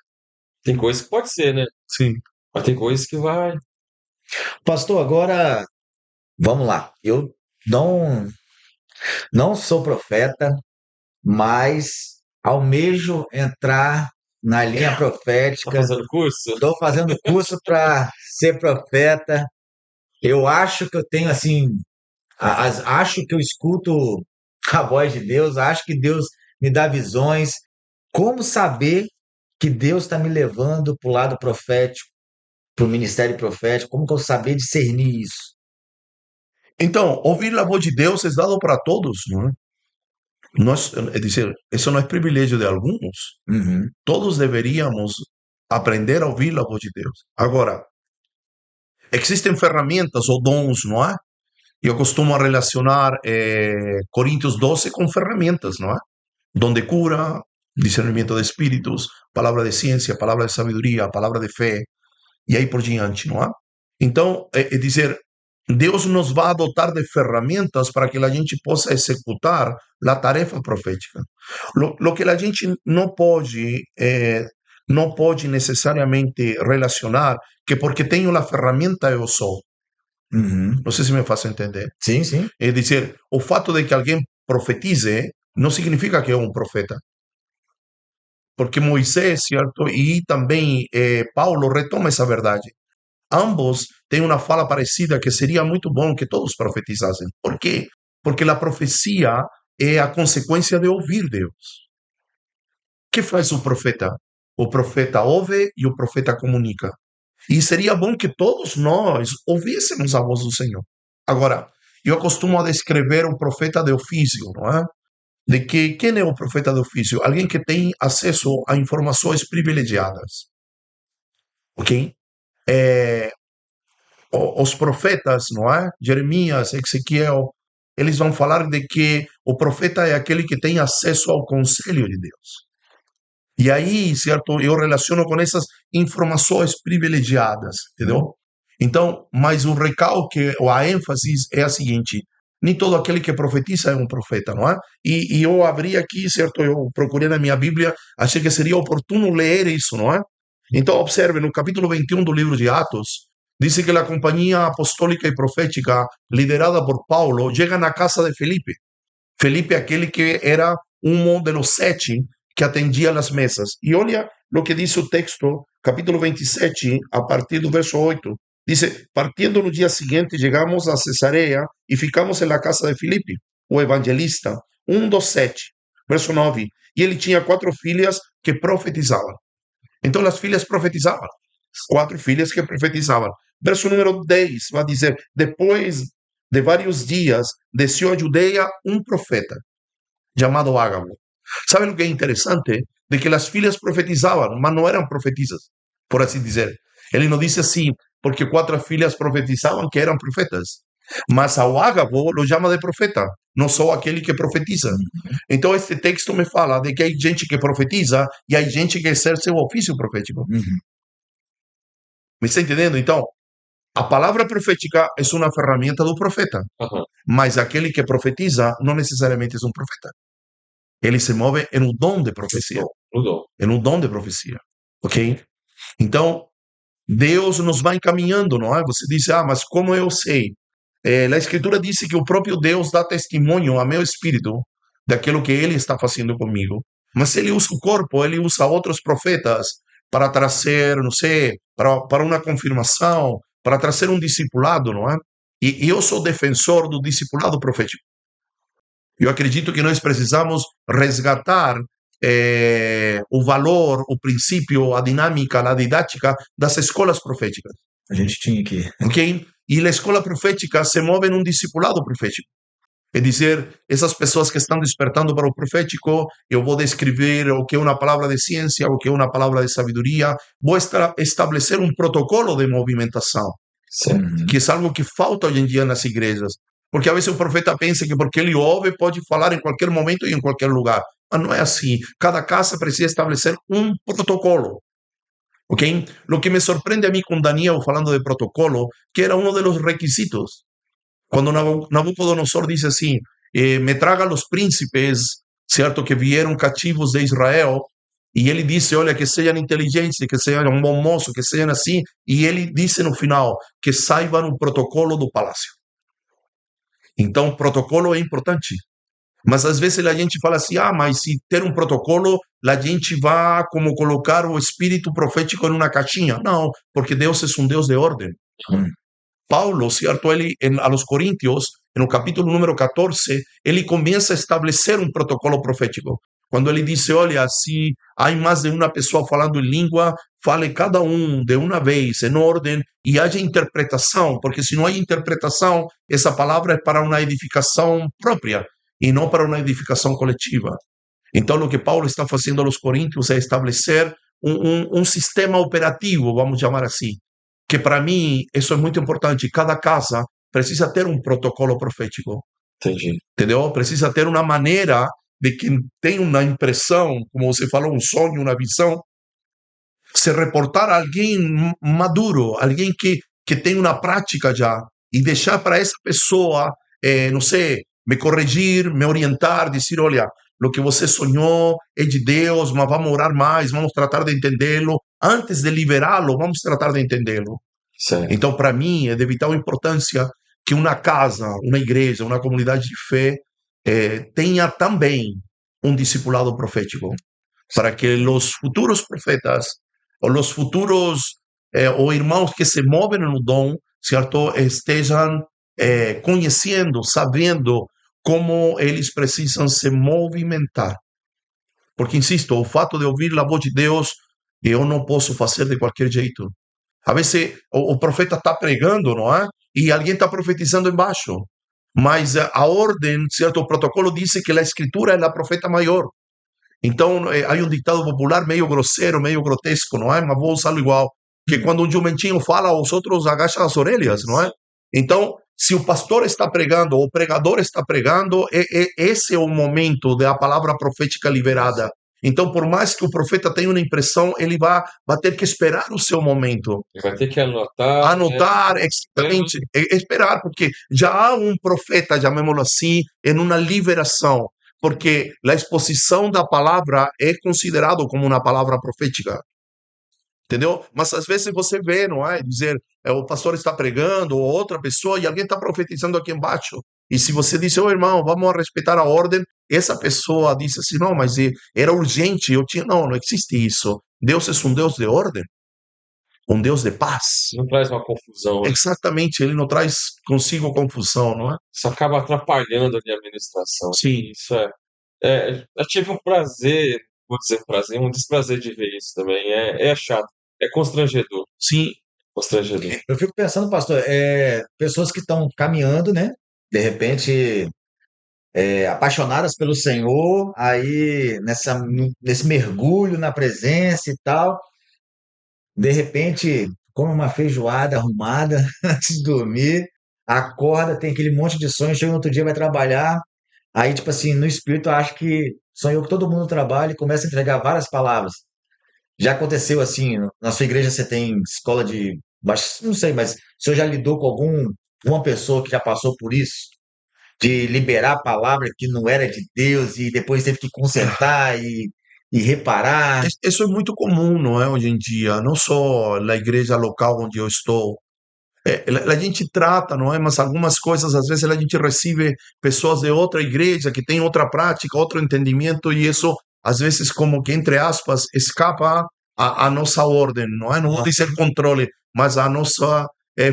Tem coisa que pode ser, né? Sim. Mas tem coisas que vai. Pastor, agora vamos lá. Eu não sou profeta, mas almejo entrar na linha Tá profética. fazendo curso? Estou fazendo curso para ser profeta. Eu acho que eu tenho assim, acho que eu escuto a voz de Deus, acho que Deus me dá visões. Como saber que Deus está me levando para o lado profético, para o ministério profético? Como que eu saber discernir isso? Então, ouvir a voz de Deus é dado para todos, não é? É dizer, isso não é privilégio de alguns. Uhum, Todos deveríamos aprender a ouvir a voz de Deus. Agora, existem ferramentas ou dons, não é? Eu costumo relacionar Coríntios 12 com ferramentas, não é? Dom de cura, discernimento de espíritos, palavra de ciência, palavra de sabedoria, palavra de fé, e aí por diante, não é? Então, é dizer, Deus nos vai dotar de ferramentas para que a gente possa executar a tarefa profética. Lo que a gente não pode necessariamente relacionar que porque tenho a ferramenta eu sou. uhum. Não sei se me faço entender. Sim, sim. É dizer, o fato de que alguém profetize não significa que é um profeta. Porque Moisés, certo? E também Paulo retoma essa verdade. Ambos têm uma fala parecida que seria muito bom que todos profetizassem. Por quê? Porque a profecia é a consequência de ouvir Deus. O que faz o profeta? O profeta ouve e o profeta comunica. E seria bom que todos nós ouvíssemos a voz do Senhor. Agora, eu costumo descrever o profeta de ofício, não é? De que quem é o profeta de ofício? Alguém que tem acesso a informações privilegiadas. Ok? É, os profetas, não é? Jeremias, Ezequiel, eles vão falar de que o profeta é aquele que tem acesso ao conselho de Deus. E aí, certo, eu relaciono com essas informações privilegiadas, entendeu? Então, mas o recalque, ou a ênfase é a seguinte: nem todo aquele que profetiza é um profeta, não é? E eu abri aqui, certo, eu procurei na minha Bíblia, achei que seria oportuno ler isso, não é? Então, observe, no capítulo 21 do livro de Atos, diz que a companhia apostólica e profética, liderada por Paulo, chega na casa de Felipe. Felipe é aquele que era um dos 7 que atendia as mesas. E olha o que diz o texto, capítulo 27, a partir do verso 8. Diz, partindo no dia seguinte, chegamos a Cesareia e ficamos na casa de Filipe, o evangelista, um dos 7. Verso 9. E ele tinha 4 filhas que profetizavam. Então as filhas profetizavam. 4 filhas que profetizavam. Verso número 10 vai dizer, depois de vários dias, desceu a Judeia um profeta, chamado Ágabo. Sabe o que é interessante? De que as filhas profetizavam, mas não eram profetisas, por assim dizer. Ele não disse assim, porque 4 filhas profetizavam que eram profetas. Mas ao ágapo lo chama de profeta, não só aquele que profetiza. Então, este texto me fala de que há gente que profetiza e há gente que exerce o ofício profético. Uhum. Me está entendendo? Então, a palavra profética é uma ferramenta do profeta, Aham. mas aquele que profetiza não necessariamente é um profeta. Ele se move em um dom de profecia. Mudou. Em um dom de profecia. Ok? Então, Deus nos vai encaminhando, não é? Você diz, mas como eu sei? A Escritura diz que o próprio Deus dá testemunho ao meu espírito daquilo que Ele está fazendo comigo. Mas Ele usa o corpo, Ele usa outros profetas para trazer, não sei, para uma confirmação, para trazer um discipulado, não é? E eu sou defensor do discipulado profético. Eu acredito que nós precisamos resgatar o valor, o princípio, a dinâmica, a didática das escolas proféticas. A gente tinha aqui. Ok? E a escola profética se move num discipulado profético. É dizer, essas pessoas que estão despertando para o profético, eu vou descrever o que é uma palavra de ciência, o que é uma palavra de sabedoria, vou estabelecer um protocolo de movimentação, Certo. que é algo que falta hoje em dia nas igrejas. Porque a vezes o profeta pensa que porque ele ouve, pode falar em qualquer momento e em qualquer lugar. Mas não é assim. Cada casa precisa estabelecer um protocolo. Ok? Lo que me sorprende a mí con Daniel falando de protocolo, que era uno de los requisitos. Cuando Nabucodonosor dice así, me traga los príncipes, ¿cierto? Que vieron cativos de Israel, y él dice, olha, que sean inteligentes, que sean un bom mozo, que sean así, y él dice no final, que saibam o protocolo do palácio. Então, protocolo é importante. Mas às vezes a gente fala assim, mas se ter um protocolo, a gente vai como colocar o espírito profético em uma caixinha. Não, porque Deus é um Deus de ordem. Paulo, certo, ele, a los Coríntios, no capítulo número 14, ele começa a estabelecer um protocolo profético. Quando ele diz, olha, se há mais de uma pessoa falando em língua, fale cada um de uma vez, em ordem, e haja interpretação, porque se não há interpretação, essa palavra é para uma edificação própria, e não para uma edificação coletiva. Então, o que Paulo está fazendo aos Coríntios é estabelecer um sistema operativo, vamos chamar assim, que para mim isso é muito importante. Cada casa precisa ter um protocolo profético. Entendi. Entendeu? Precisa ter uma maneira de quem tem uma impressão, como você falou, um sonho, uma visão, se reportar a alguém maduro, alguém que tem uma prática já, e deixar para essa pessoa, não sei, me corrigir, me orientar, dizer, olha, o que você sonhou é de Deus, mas vamos orar mais, vamos tratar de entendê-lo. Antes de liberá-lo, vamos tratar de entendê-lo. Certo. Então, para mim, é de vital importância que uma casa, uma igreja, uma comunidade de fé tenha também um discipulado profético, para que os futuros profetas, ou os futuros ou irmãos que se movem no dom, certo, estejam conhecendo, sabendo como eles precisam se movimentar. Porque, insisto, o fato de ouvir a voz de Deus, eu não posso fazer de qualquer jeito. A vezes o profeta está pregando, não é? E alguém está profetizando embaixo. Mas a ordem, certo? O protocolo diz que a escritura é a profeta maior. Então, há um ditado popular meio grosseiro, meio grotesco, não é? Mas vou usá-lo igual. Que quando um jumentinho fala, os outros agacham as orelhas, não é? Então, se o pastor está pregando, ou o pregador está pregando, esse é o momento da palavra profética liberada. Então, por mais que o profeta tenha uma impressão, ele vai ter que esperar o seu momento. Ele vai ter que anotar. Anotar, exatamente, esperar, porque já há um profeta, chamémoslo assim, em uma liberação, porque a exposição da palavra é considerado como uma palavra profética. Entendeu? Mas às vezes você vê, não é? Dizer, o pastor está pregando, ou outra pessoa, e alguém está profetizando aqui embaixo. E se você diz, irmão, vamos respeitar a ordem, essa pessoa diz assim, não, mas era urgente, não existe isso. Deus é um Deus de ordem, um Deus de paz. Não traz uma confusão. Exatamente, ele não traz consigo confusão, não é? Isso acaba atrapalhando ali a administração. Sim. Isso eu tive um prazer, vou dizer prazer, um desprazer de ver isso também. É chato. É constrangedor. Sim. Constrangedor. Eu fico pensando, pastor, pessoas que estão caminhando, né? De repente, apaixonadas pelo Senhor, aí nesse mergulho na presença e tal, de repente, come uma feijoada arrumada antes de dormir, acorda, tem aquele monte de sonho, chega no outro dia, vai trabalhar, aí, tipo assim, no espírito, acho que sonhou que todo mundo trabalha e começa a entregar várias palavras. Já aconteceu assim, na sua igreja você tem escola de, não sei, mas o senhor já lidou com uma pessoa que já passou por isso? De liberar a palavra que não era de Deus e depois teve que consertar e reparar? Isso é muito comum, não é, hoje em dia, não só na igreja local onde eu estou. A gente trata, não é? Mas algumas coisas, às vezes, a gente recebe pessoas de outra igreja que têm outra prática, outro entendimento, e isso, às vezes, como que, entre aspas, escapa a nossa ordem, não é? Não vou dizer controle, mas a nossa,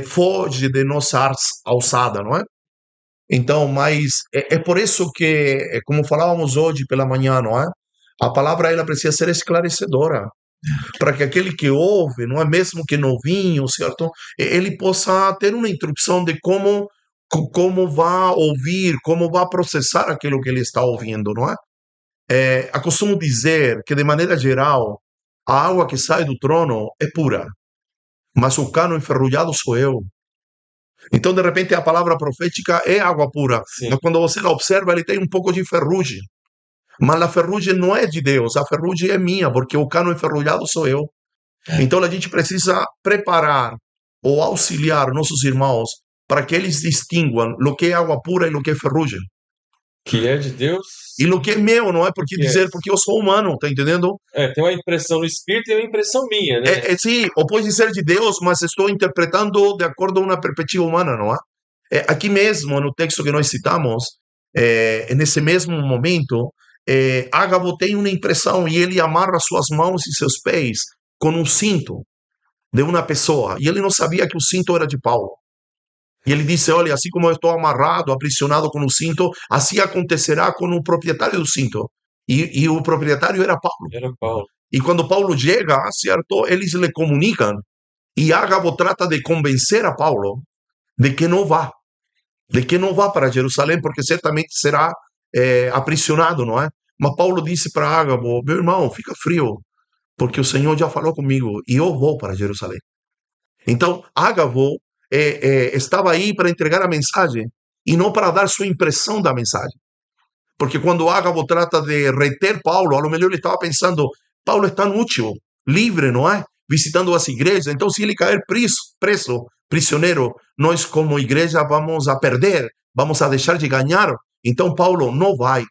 foge de nossa alçada, não é? Então, mas é por isso que, como falávamos hoje pela manhã, não é? A palavra, ela precisa ser esclarecedora para que aquele que ouve, não é mesmo que novinho, certo? Ele possa ter uma instrução de como vai ouvir, como vai processar aquilo que ele está ouvindo, não é? Acostumo dizer que, de maneira geral, a água que sai do trono é pura, mas o cano enferrujado sou eu. Então, de repente, a palavra profética é água pura. Sim. Mas quando você la observa, ele tem um pouco de ferrugem. Mas a ferrugem não é de Deus, a ferrugem é minha, porque o cano enferrujado sou eu. Então a gente precisa preparar ou auxiliar nossos irmãos para que eles distinguam o que é água pura e o que é ferrugem. Que é de Deus. E o que é meu, não é porque Que é. dizer, porque eu sou humano, tá entendendo? Tem uma impressão no espírito e uma impressão minha, né? Sim, ou pode ser de Deus, mas estou interpretando de acordo com uma perspectiva humana, não é? Aqui mesmo, no texto que nós citamos, nesse mesmo momento, Ágabo tem uma impressão e ele amarra suas mãos e seus pés com um cinto de uma pessoa. E ele não sabia que o cinto era de Paulo. E ele disse, olha, assim como eu estou amarrado, aprisionado com o cinto, assim acontecerá com o proprietário do cinto. E o proprietário era Paulo. Era Paulo. E quando Paulo chega, certo, eles lhe comunicam. E Ágabo trata de convencer a Paulo de que não vá. De que não vá para Jerusalém, porque certamente será aprisionado, não é? Mas Paulo disse para Ágabo, meu irmão, fica frio, porque o Senhor já falou comigo e eu vou para Jerusalém. Então, Ágabo estava aí para entregar a mensagem e não para dar sua impressão da mensagem. Porque quando Ágabo trata de reter Paulo, a lo melhor ele estava pensando, Paulo está inútil, livre, não é? Visitando as igrejas. Então, se ele cair preso, prisioneiro, nós como igreja vamos a perder, vamos a deixar de ganhar. Então, Paulo não vai.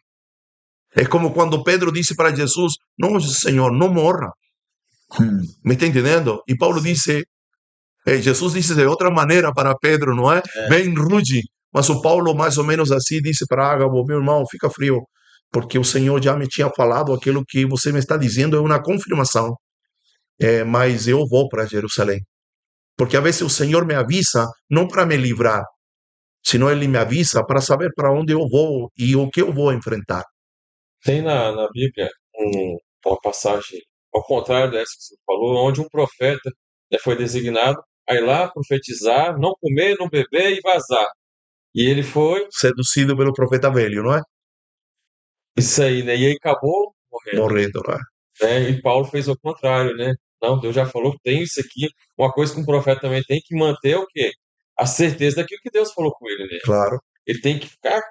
É como quando Pedro disse para Jesus, não, Senhor, não morra. Me está entendendo? E Paulo disse, Jesus disse de outra maneira para Pedro, não é? Vem rude. Mas o Paulo, mais ou menos assim, disse para Ágabo, meu irmão, fica frio, porque o Senhor já me tinha falado, aquilo que você me está dizendo é uma confirmação. Mas eu vou para Jerusalém. Porque a vezes o Senhor me avisa, não para me livrar, senão Ele me avisa para saber para onde eu vou e o que eu vou enfrentar. Tem na Bíblia uma passagem, ao contrário dessa que você falou, onde um profeta foi designado a ir lá profetizar, não comer, não beber e vazar. E ele foi... Seduzido pelo profeta velho, não é? Isso aí, né? E aí acabou Morrendo, não é? E Paulo fez o contrário, né? Não, Deus já falou que tem isso aqui. Uma coisa que um profeta também tem que manter é o quê? A certeza daquilo que Deus falou com ele, né? Claro. Ele tem que ficar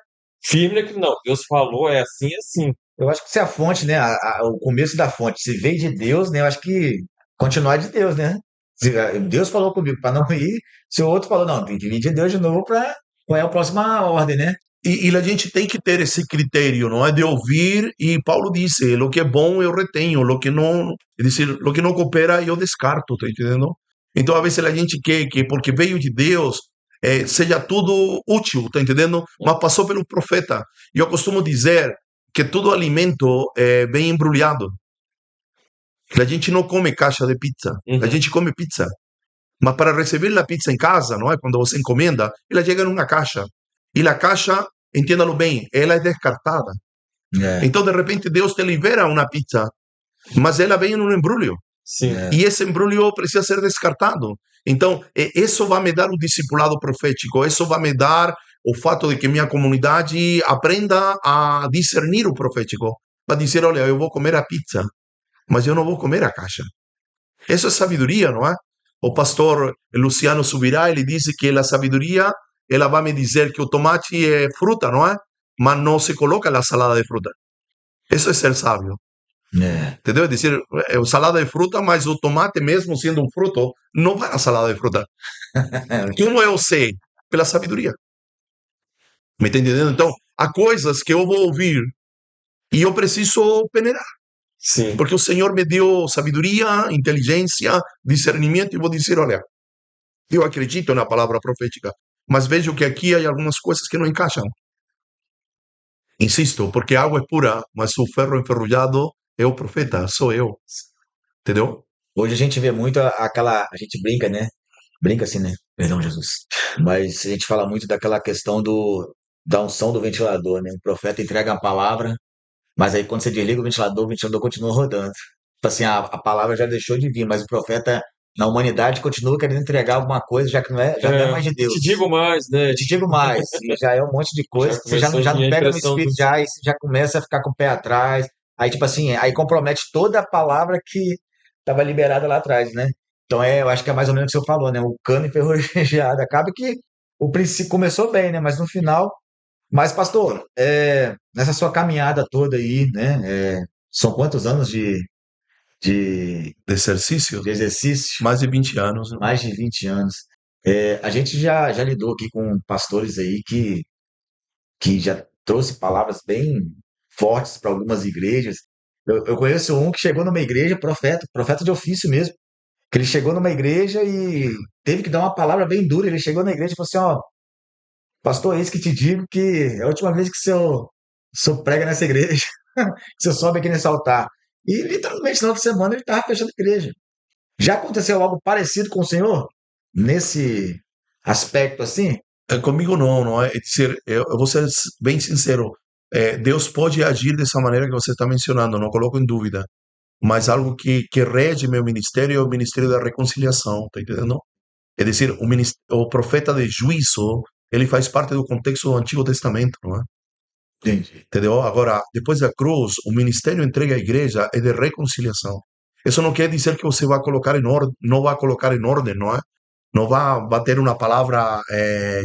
firme naquilo. Não, Deus falou, é assim, é assim. Eu acho que se a fonte, né, o começo da fonte, se veio de Deus, né, eu acho que continuar de Deus, né? Deus falou comigo para não ir, se o outro falou, não, tem que vir de Deus de novo para qual é a próxima ordem, né? E a gente tem que ter esse critério, não é? De ouvir, e Paulo disse, o que é bom eu retenho, o que não coopera eu descarto, tá entendendo? Então, a vezes a gente quer que, porque veio de Deus, seja tudo útil, tá entendendo? Mas passou pelo profeta. E eu costumo dizer que todo alimento vem embrulhado. A gente não come caixa de pizza, a gente come pizza. Mas para receber a pizza em casa, não é? Quando você encomenda, ela chega em uma caixa. E a caixa, entenda-lo bem, ela é descartada. Então, de repente, Deus te libera uma pizza, mas ela vem em um embrulho. Sim. E esse embrulho precisa ser descartado. Então, isso vai me dar o discipulado profético, isso vai me dar o fato de que minha comunidade aprenda a discernir o profético. Vai dizer, olha, eu vou comer a pizza, mas eu não vou comer a caixa. Isso é sabedoria, não é? O pastor Luciano Subirá, ele disse que a sabedoria ela vai me dizer que o tomate é fruta, não é? Mas não se coloca na salada de fruta. Isso é ser sábio. Entendeu? É dizer, é salada de fruta, mas o tomate, mesmo sendo um fruto, não vai na salada de fruta. Como eu sei? Pela sabedoria. Me está entendendo? Então, há coisas que eu vou ouvir e eu preciso peneirar. Sim. Porque o Senhor me deu sabedoria, inteligência, discernimento, e vou dizer, olha, eu acredito na palavra profética, mas vejo que aqui há algumas coisas que não encaixam. Insisto, porque a água é pura, mas o ferro enferrujado é o profeta, sou eu. Entendeu? Hoje a gente vê muito a gente brinca, né? Brinca assim, né? Perdão, Jesus. Mas a gente fala muito daquela questão da unção do ventilador, né? O profeta entrega a palavra, mas aí quando você desliga o ventilador continua rodando. Tipo assim, a palavra já deixou de vir, mas o profeta na humanidade continua querendo entregar alguma coisa, já não é mais de E Deus. te digo mais, né? Eu te digo mais, e já é um monte de coisa Já que você já, começou a já vir não a pega no impressão espírito, dos... já, e você já começa a ficar com o pé atrás. Aí, tipo assim, aí compromete toda a palavra que estava liberada lá atrás, né? Então, eu acho que é mais ou menos o que você falou, né? O cano enferrujado. Acaba que o princípio começou bem, né? Mas no final. Mas, pastor, nessa sua caminhada toda aí, né? São quantos anos de, De exercício, de exercício? mais de 20 anos. Né? Mais de 20 anos. A gente já lidou aqui com pastores aí que já trouxe palavras bem fortes para algumas igrejas. Eu conheço um que chegou numa igreja, profeta de ofício mesmo, que ele chegou numa igreja e teve que dar uma palavra bem dura. Ele chegou na igreja e falou assim: ó, pastor, é isso que te digo, que é a última vez que o senhor prega nessa igreja, que o senhor sobe aqui nesse altar. E literalmente na outra semana ele estava fechando a igreja. Já aconteceu algo parecido com o senhor? Nesse aspecto assim? Comigo não é? É dizer, eu vou ser bem sincero, Deus pode agir dessa maneira que você está mencionando, não coloco em dúvida, mas algo que rege meu ministério é o ministério da reconciliação, tá entendendo? É dizer, o profeta de juízo, ele faz parte do contexto do Antigo Testamento, não é? Entendi. Entendeu? Agora, depois da cruz, o ministério entregue à igreja é de reconciliação. Isso não quer dizer que você vai colocar em ordem, não vai colocar em ordem, não é? Não vai ter uma palavra,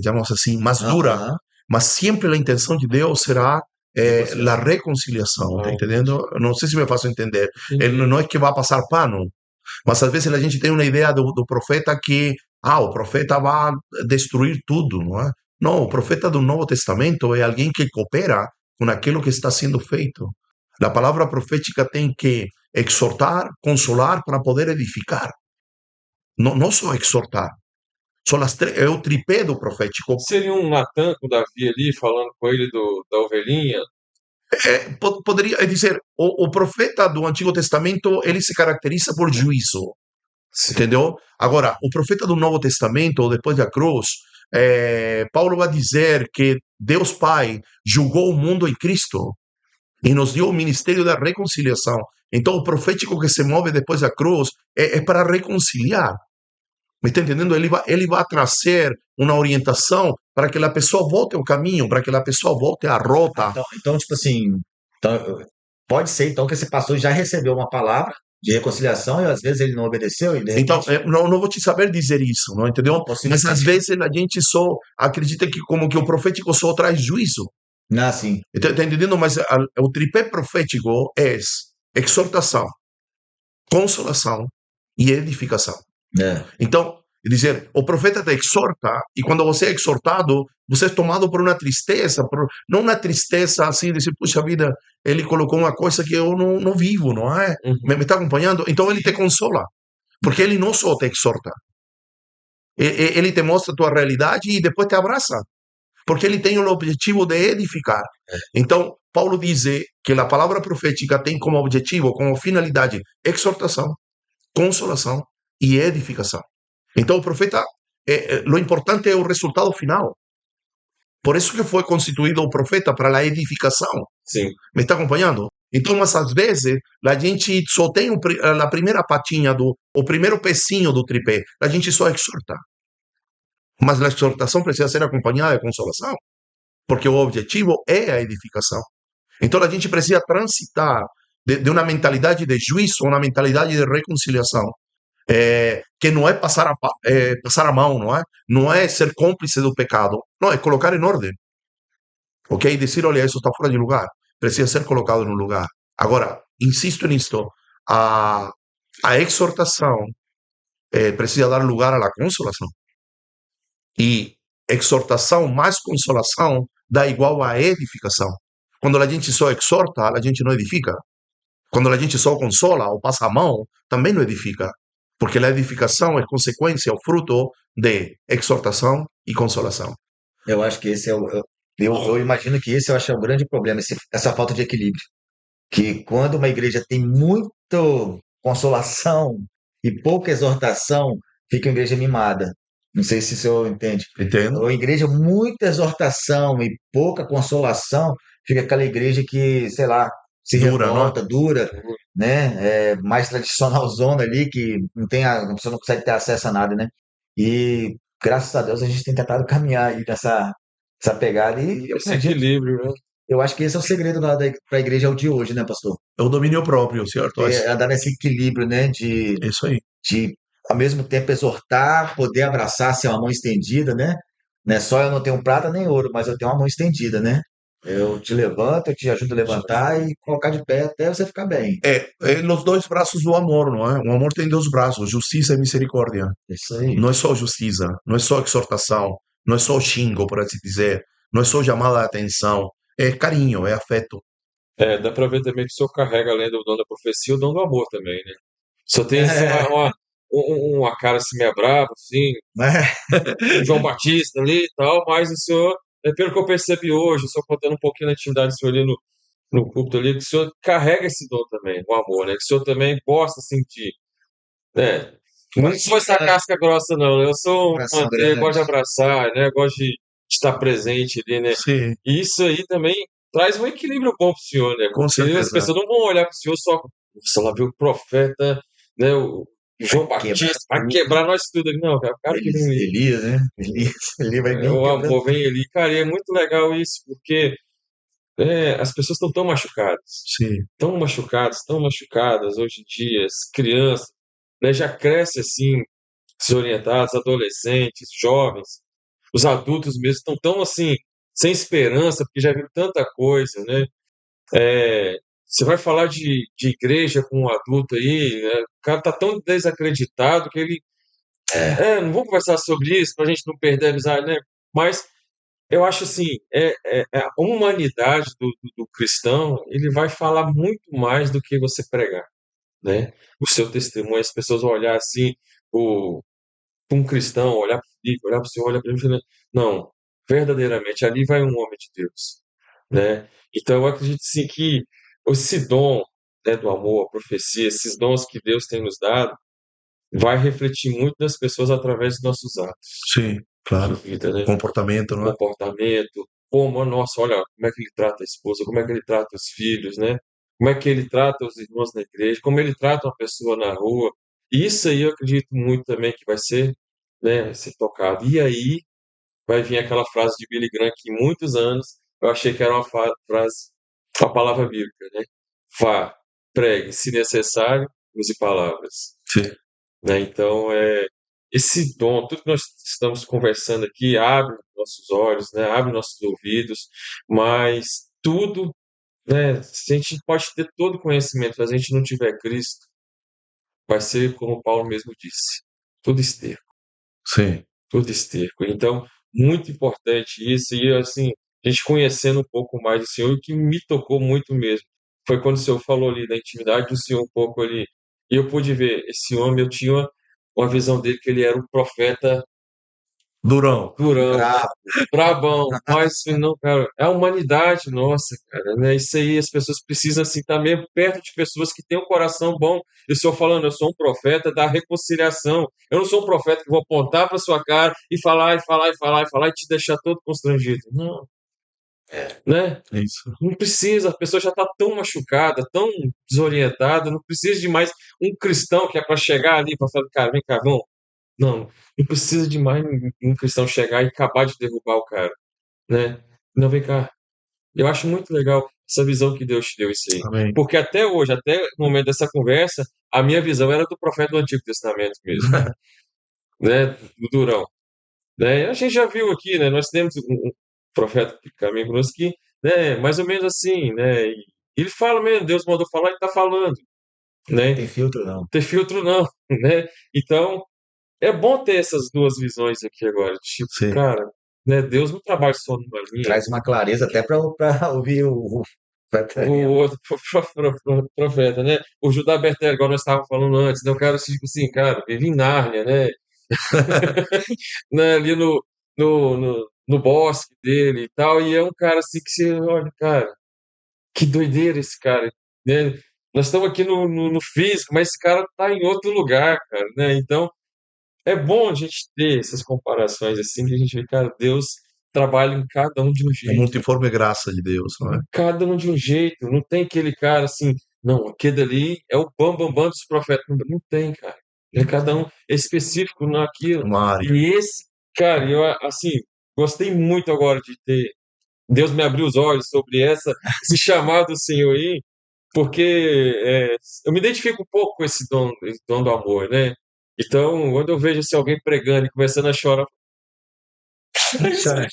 digamos assim, mais dura, Aham. mas sempre a intenção de Deus será a Reconciliação. reconciliação, tá Ah, entendendo? Não sei se me faço entender. Ele entendi. não é que vai passar pano, mas às vezes a gente tem uma ideia do profeta que, o profeta vai destruir tudo, não é? Não, o profeta do Novo Testamento é alguém que coopera com aquilo que está sendo feito. A palavra profética tem que exortar, consolar para poder edificar. Não, não só exortar. É o tripé do profético. Seria um Natan com Davi ali, falando com ele da ovelhinha? Poderia dizer, o profeta do Antigo Testamento, ele se caracteriza por juízo. Sim. Entendeu? Agora, o profeta do Novo Testamento, depois da cruz, Paulo vai dizer que Deus Pai julgou o mundo em Cristo e nos deu o ministério da reconciliação. Então, o profético que se move depois da cruz é para reconciliar. Me está entendendo? Ele vai trazer uma orientação para que a pessoa volte ao caminho, para que a pessoa volte à rota. Então, tipo assim, então, pode ser então que esse pastor já recebeu uma palavra de reconciliação e às vezes ele não obedeceu e de Então, repente, não vou te saber dizer isso, não entendeu? Mas possivelmente. às vezes a gente só acredita que como que o profético só traz juízo. Não, assim. Está entendendo? Mas o tripé profético é exortação, consolação e edificação. Então, dizer, o profeta te exorta, e quando você é exortado, você é tomado por uma tristeza, não uma tristeza assim, de dizer, puxa vida, ele colocou uma coisa que eu não vivo, não é? Uhum. Me está acompanhando? Então ele te consola, porque ele não só te exorta, ele te mostra a tua realidade e depois te abraça, porque ele tem o objetivo de edificar. Então, Paulo diz que a palavra profética tem como objetivo, como finalidade, exortação, consolação e edificação. Então, o profeta, o importante é o resultado final. Por isso que foi constituído o profeta, para a edificação. Sim. Me está acompanhando? Então, mas às vezes, a gente só tem a primeira patinha, o primeiro pezinho do tripé. A gente só exorta. Mas a exortação precisa ser acompanhada de consolação, porque o objetivo é a edificação. Então, a gente precisa transitar de uma mentalidade de juízo a uma mentalidade de reconciliação. que não é passar a mão, não é? Não é ser cúmplice do pecado, não, é colocar em ordem, ok? Dizer, olha, isso está fora de lugar, precisa ser colocado no lugar. Agora, insisto nisto, a, a exortação precisa dar lugar à consolação. E exortação mais consolação dá igual a edificação. Quando a gente só exorta, a gente não edifica. Quando a gente só consola ou passa a mão, também não edifica. Porque a edificação é consequência, o fruto de exortação e consolação. Eu acho que esse é eu imagino que esse eu acho que é o grande problema, essa falta de equilíbrio. Que quando uma igreja tem muito consolação e pouca exortação, fica uma igreja mimada. Não sei se o senhor entende. Entendo? Uma igreja muita exortação e pouca consolação, fica aquela igreja que, sei lá, se Dura, não é? revolta, dura, né? É mais tradicionalzona ali, que não tem a pessoa não consegue ter acesso a nada, né? E graças a Deus a gente tem tentado caminhar aí nessa pegada e eu Esse acredito, equilíbrio, né? eu acho que esse é o segredo para a igreja de hoje, né, pastor? É o domínio próprio, certo? Andar nesse equilíbrio, né, É isso aí. de ao mesmo tempo exortar, poder abraçar, ser uma mão estendida, né? Não é só eu não tenho prata nem ouro, mas eu tenho uma mão estendida, né? Eu te levanto, eu te ajudo a levantar e colocar de pé até você ficar bem. É os dois braços do amor, não é? O amor tem dois braços, justiça e misericórdia. Isso aí. Não é só justiça, não é só exortação, não é só xingo, por assim dizer, não é só chamada de atenção, é carinho, é afeto. Dá pra ver também que o senhor carrega, além do dom da profecia, o dom do amor também, né? O senhor tem assim, É, uma cara assim meio brava, assim, né? o João Batista ali e tal, mas o senhor, pelo que eu percebi hoje, o senhor contando um pouquinho da atividade do senhor ali no púlpito ali, que o senhor carrega esse dom também, o amor, né? Que o senhor também gosta, assim, né? Não sou essa Compartilha, casca grossa, não. Eu sou um coração manteiga, gosto de grande. abraçar, né? Gosto de estar presente ali, né? Sim, E isso aí também traz um equilíbrio bom pro senhor, né? com Porque as certeza. pessoas não vão olhar pro senhor só, sei lá, ver o profeta, né? O João Quebrar Batista, vai tudo. quebrar nós tudo ali. Não, cara, o cara que vem ali, Elias, né? Ele vai bem o quebrando amor vem ali. Cara, e é muito legal isso, porque as pessoas estão Sim, tão machucadas hoje em dia, as crianças, né? Já cresce assim, desorientados, adolescentes, jovens, os adultos mesmo estão tão assim, sem esperança, porque já viram tanta coisa, né? Você vai falar de igreja com um adulto aí, né? O cara tá tão desacreditado que ele. Não vou conversar sobre isso para a gente não perder a amizade, né? Mas eu acho assim, a humanidade do cristão, ele vai falar muito mais do que você pregar, né? O seu testemunho, as pessoas vão olhar assim, o, um cristão olhar para o Felipe, olhar para o senhor, olhar para mim e falar, não, verdadeiramente, ali vai um homem de Deus, né? Então, eu acredito sim que esse dom, né, do amor, a profecia, esses dons que Deus tem nos dado, vai refletir muito nas pessoas através dos nossos atos sim, de claro. vida, né? Comportamento, não é? Comportamento, como, nossa, olha, como é que ele trata a esposa, como é que ele trata os filhos, né? Como é que ele trata os irmãos na igreja, como ele trata uma pessoa na rua. Isso aí eu acredito muito também que vai ser, né, vai ser tocado. E aí vai vir aquela frase de Billy Graham que em muitos anos eu achei que era uma frase, uma palavra bíblica, né? Vá, pregue, se necessário, use palavras, Sim, né? Então, esse dom, tudo que nós estamos conversando aqui, abre nossos olhos, né? Abre nossos ouvidos, mas tudo, né? Se a gente pode ter todo o conhecimento, mas a gente não tiver Cristo, vai ser como Paulo mesmo disse, tudo esterco, sim, tudo esterco. Então, muito importante isso, e assim, a gente conhecendo um pouco mais do Senhor, o que me tocou muito mesmo, foi quando o Senhor falou ali da intimidade do Senhor um pouco ali, e eu pude ver, esse homem, eu tinha uma visão dele que ele era um profeta durão. durão, Bravo. brabão, mas não, cara, é a humanidade nossa, cara, né? Isso aí, as pessoas precisam assim estar mesmo perto de pessoas que têm um coração bom. E o Senhor falando, eu sou um profeta da reconciliação. Eu não sou um profeta que vou apontar para sua cara e falar e falar e falar e falar e te deixar todo constrangido. Não, né? É isso. Não precisa, a pessoa já está tão machucada, tão desorientada, não precisa de mais um cristão que é para chegar ali para falar, cara, vem cá, vamos. Não, não precisa de mais um cristão chegar e acabar de derrubar o cara, né? Não, vem cá. Eu acho muito legal. essa visão que Deus te deu isso aí. Amém. Porque até hoje, até o momento dessa conversa, a minha visão era do profeta do Antigo Testamento mesmo, né? Do Durão. Né? A gente já viu aqui, né? Nós temos um profeta que caminha conosco aqui, né? Mais ou menos assim, né? E ele fala mesmo, Deus mandou falar e está falando, Não né? tem filtro, não. Não tem filtro não, né? Então, é bom ter essas duas visões aqui agora. Tipo, Sim. cara, né? Deus não trabalha só numa linha. Traz uma clareza até para ouvir o O outro profeta, né? O Judá Bertel, igual nós estávamos falando antes, né? O cara, tipo assim, cara, vive em Nárnia, né? Né? Ali no bosque dele e tal, e é um cara assim que você olha, cara, que doideira esse cara, né? Nós estamos aqui no físico, mas esse cara tá em outro lugar, cara, né? Então, é bom a gente ter essas comparações assim, que a gente vê, cara, Deus trabalha em cada um de um A jeito. multiforme graça de Deus, não é? Cada um de um jeito. Não tem aquele cara assim, não, aquele ali é o bam dos profetas. Não tem, cara. É cada um específico naquilo. Uma área. E esse, cara, eu assim, gostei muito agora de ter. Deus me abriu os olhos sobre esse chamado do Senhor aí, porque eu me identifico um pouco com esse dom do amor, né? Então, quando eu vejo assim, alguém pregando e começando a chorar, chorar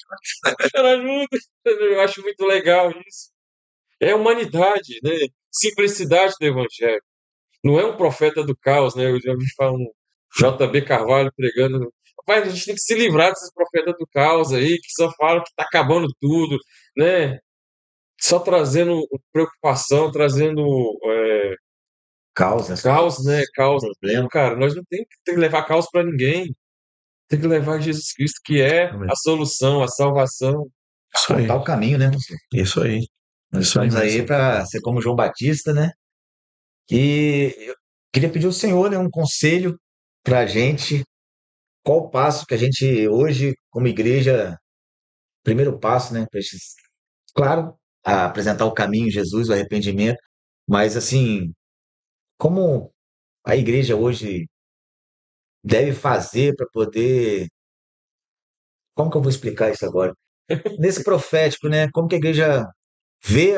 junto, eu acho muito legal isso. É a humanidade, né? Simplicidade do evangelho. Não é um profeta do caos, né? Eu já ouvi falar um JB Carvalho pregando. Rapaz, a gente tem que se livrar desses profetas do caos aí, que só falam que está acabando tudo, né? Só trazendo preocupação, trazendo caos, caos, né? Caos. problema. Cara, nós não temos que levar caos para ninguém. Tem que levar Jesus Cristo, que é Amém. a solução, a salvação. Isso aí. Apontar o caminho, né, pastor? Isso aí. Nós Isso aí estamos aí mesmo. para ser como João Batista, né? E eu queria pedir ao Senhor, né, um conselho para a gente. Qual o passo que a gente hoje, como igreja, primeiro passo, né? Claro, apresentar o caminho, Jesus, o arrependimento, mas assim, como a igreja hoje deve fazer para poder. Como que eu vou explicar isso agora? Nesse profético, né? Como que a igreja vê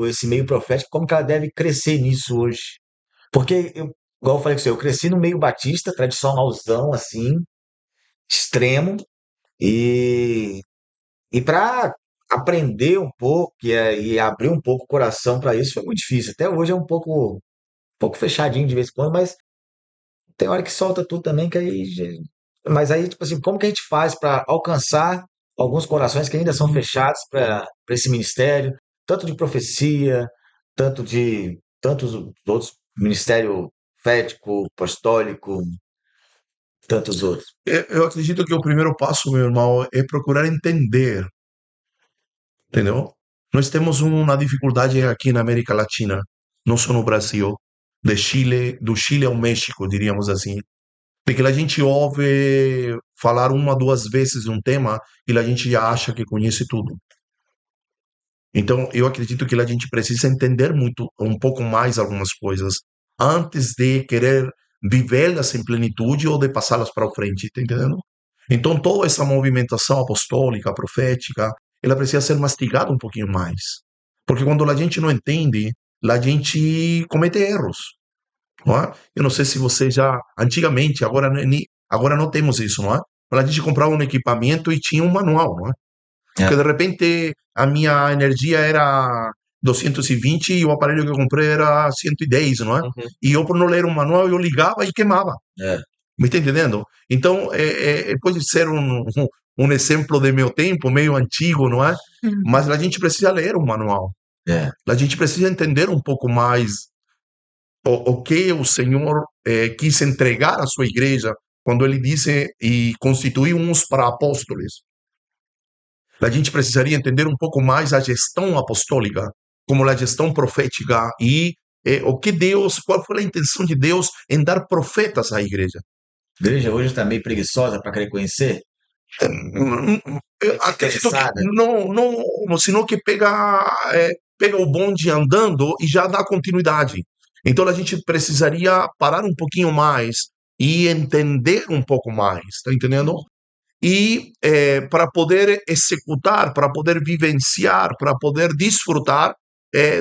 esse meio profético, como que ela deve crescer nisso hoje? Porque, igual eu falei com você, eu cresci no meio batista, tradicionalzão, assim, extremo, e, e para aprender um pouco e abrir um pouco o coração para isso foi muito difícil. Até hoje é um pouco fechadinho de vez em quando, mas tem hora que solta tudo também, que aí. Mas aí, tipo assim, como que a gente faz para alcançar alguns corações que ainda são fechados para esse ministério, tanto de profecia, tantos outros, ministério fético, apostólico, tantos outros. Eu acredito que o primeiro passo, meu irmão, é procurar entender, entendeu? Nós temos uma dificuldade aqui na América Latina, não só no Brasil, do Chile ao México, diríamos assim, de que a gente ouve falar uma, duas vezes de um tema e a gente já acha que conhece tudo. Então, eu acredito que a gente precisa entender um pouco mais algumas coisas antes de querer vivê-las em plenitude ou de passá-las para frente, tá entendendo? Então, toda essa movimentação apostólica, profética, ela precisa ser mastigada um pouquinho mais. Porque quando a gente não entende, a gente comete erros. Não é? Eu não sei se você já, antigamente, agora não temos isso, não é? Mas a gente comprava um equipamento e tinha um manual, não é? Porque de repente a minha energia era 220 e o aparelho que eu comprei era 110, não é? Uhum. E eu, por não ler um manual, eu ligava e queimava. Me está entendendo? Então, pode ser um exemplo de meu tempo, meio antigo, não é? Mas a gente precisa ler um manual. A gente precisa entender um pouco mais o que o Senhor quis entregar à sua igreja quando ele disse e constituiu uns para apóstolos. A gente precisaria entender um pouco mais a gestão apostólica, como a gestão profética e qual foi a intenção de Deus em dar profetas à igreja. A igreja hoje está meio preguiçosa para querer conhecer? Eu acredito que não, senão que pega o bonde andando e já dá continuidade. Então a gente precisaria parar um pouquinho mais e entender um pouco mais, tá entendendo? E para poder executar, para poder vivenciar, para poder desfrutar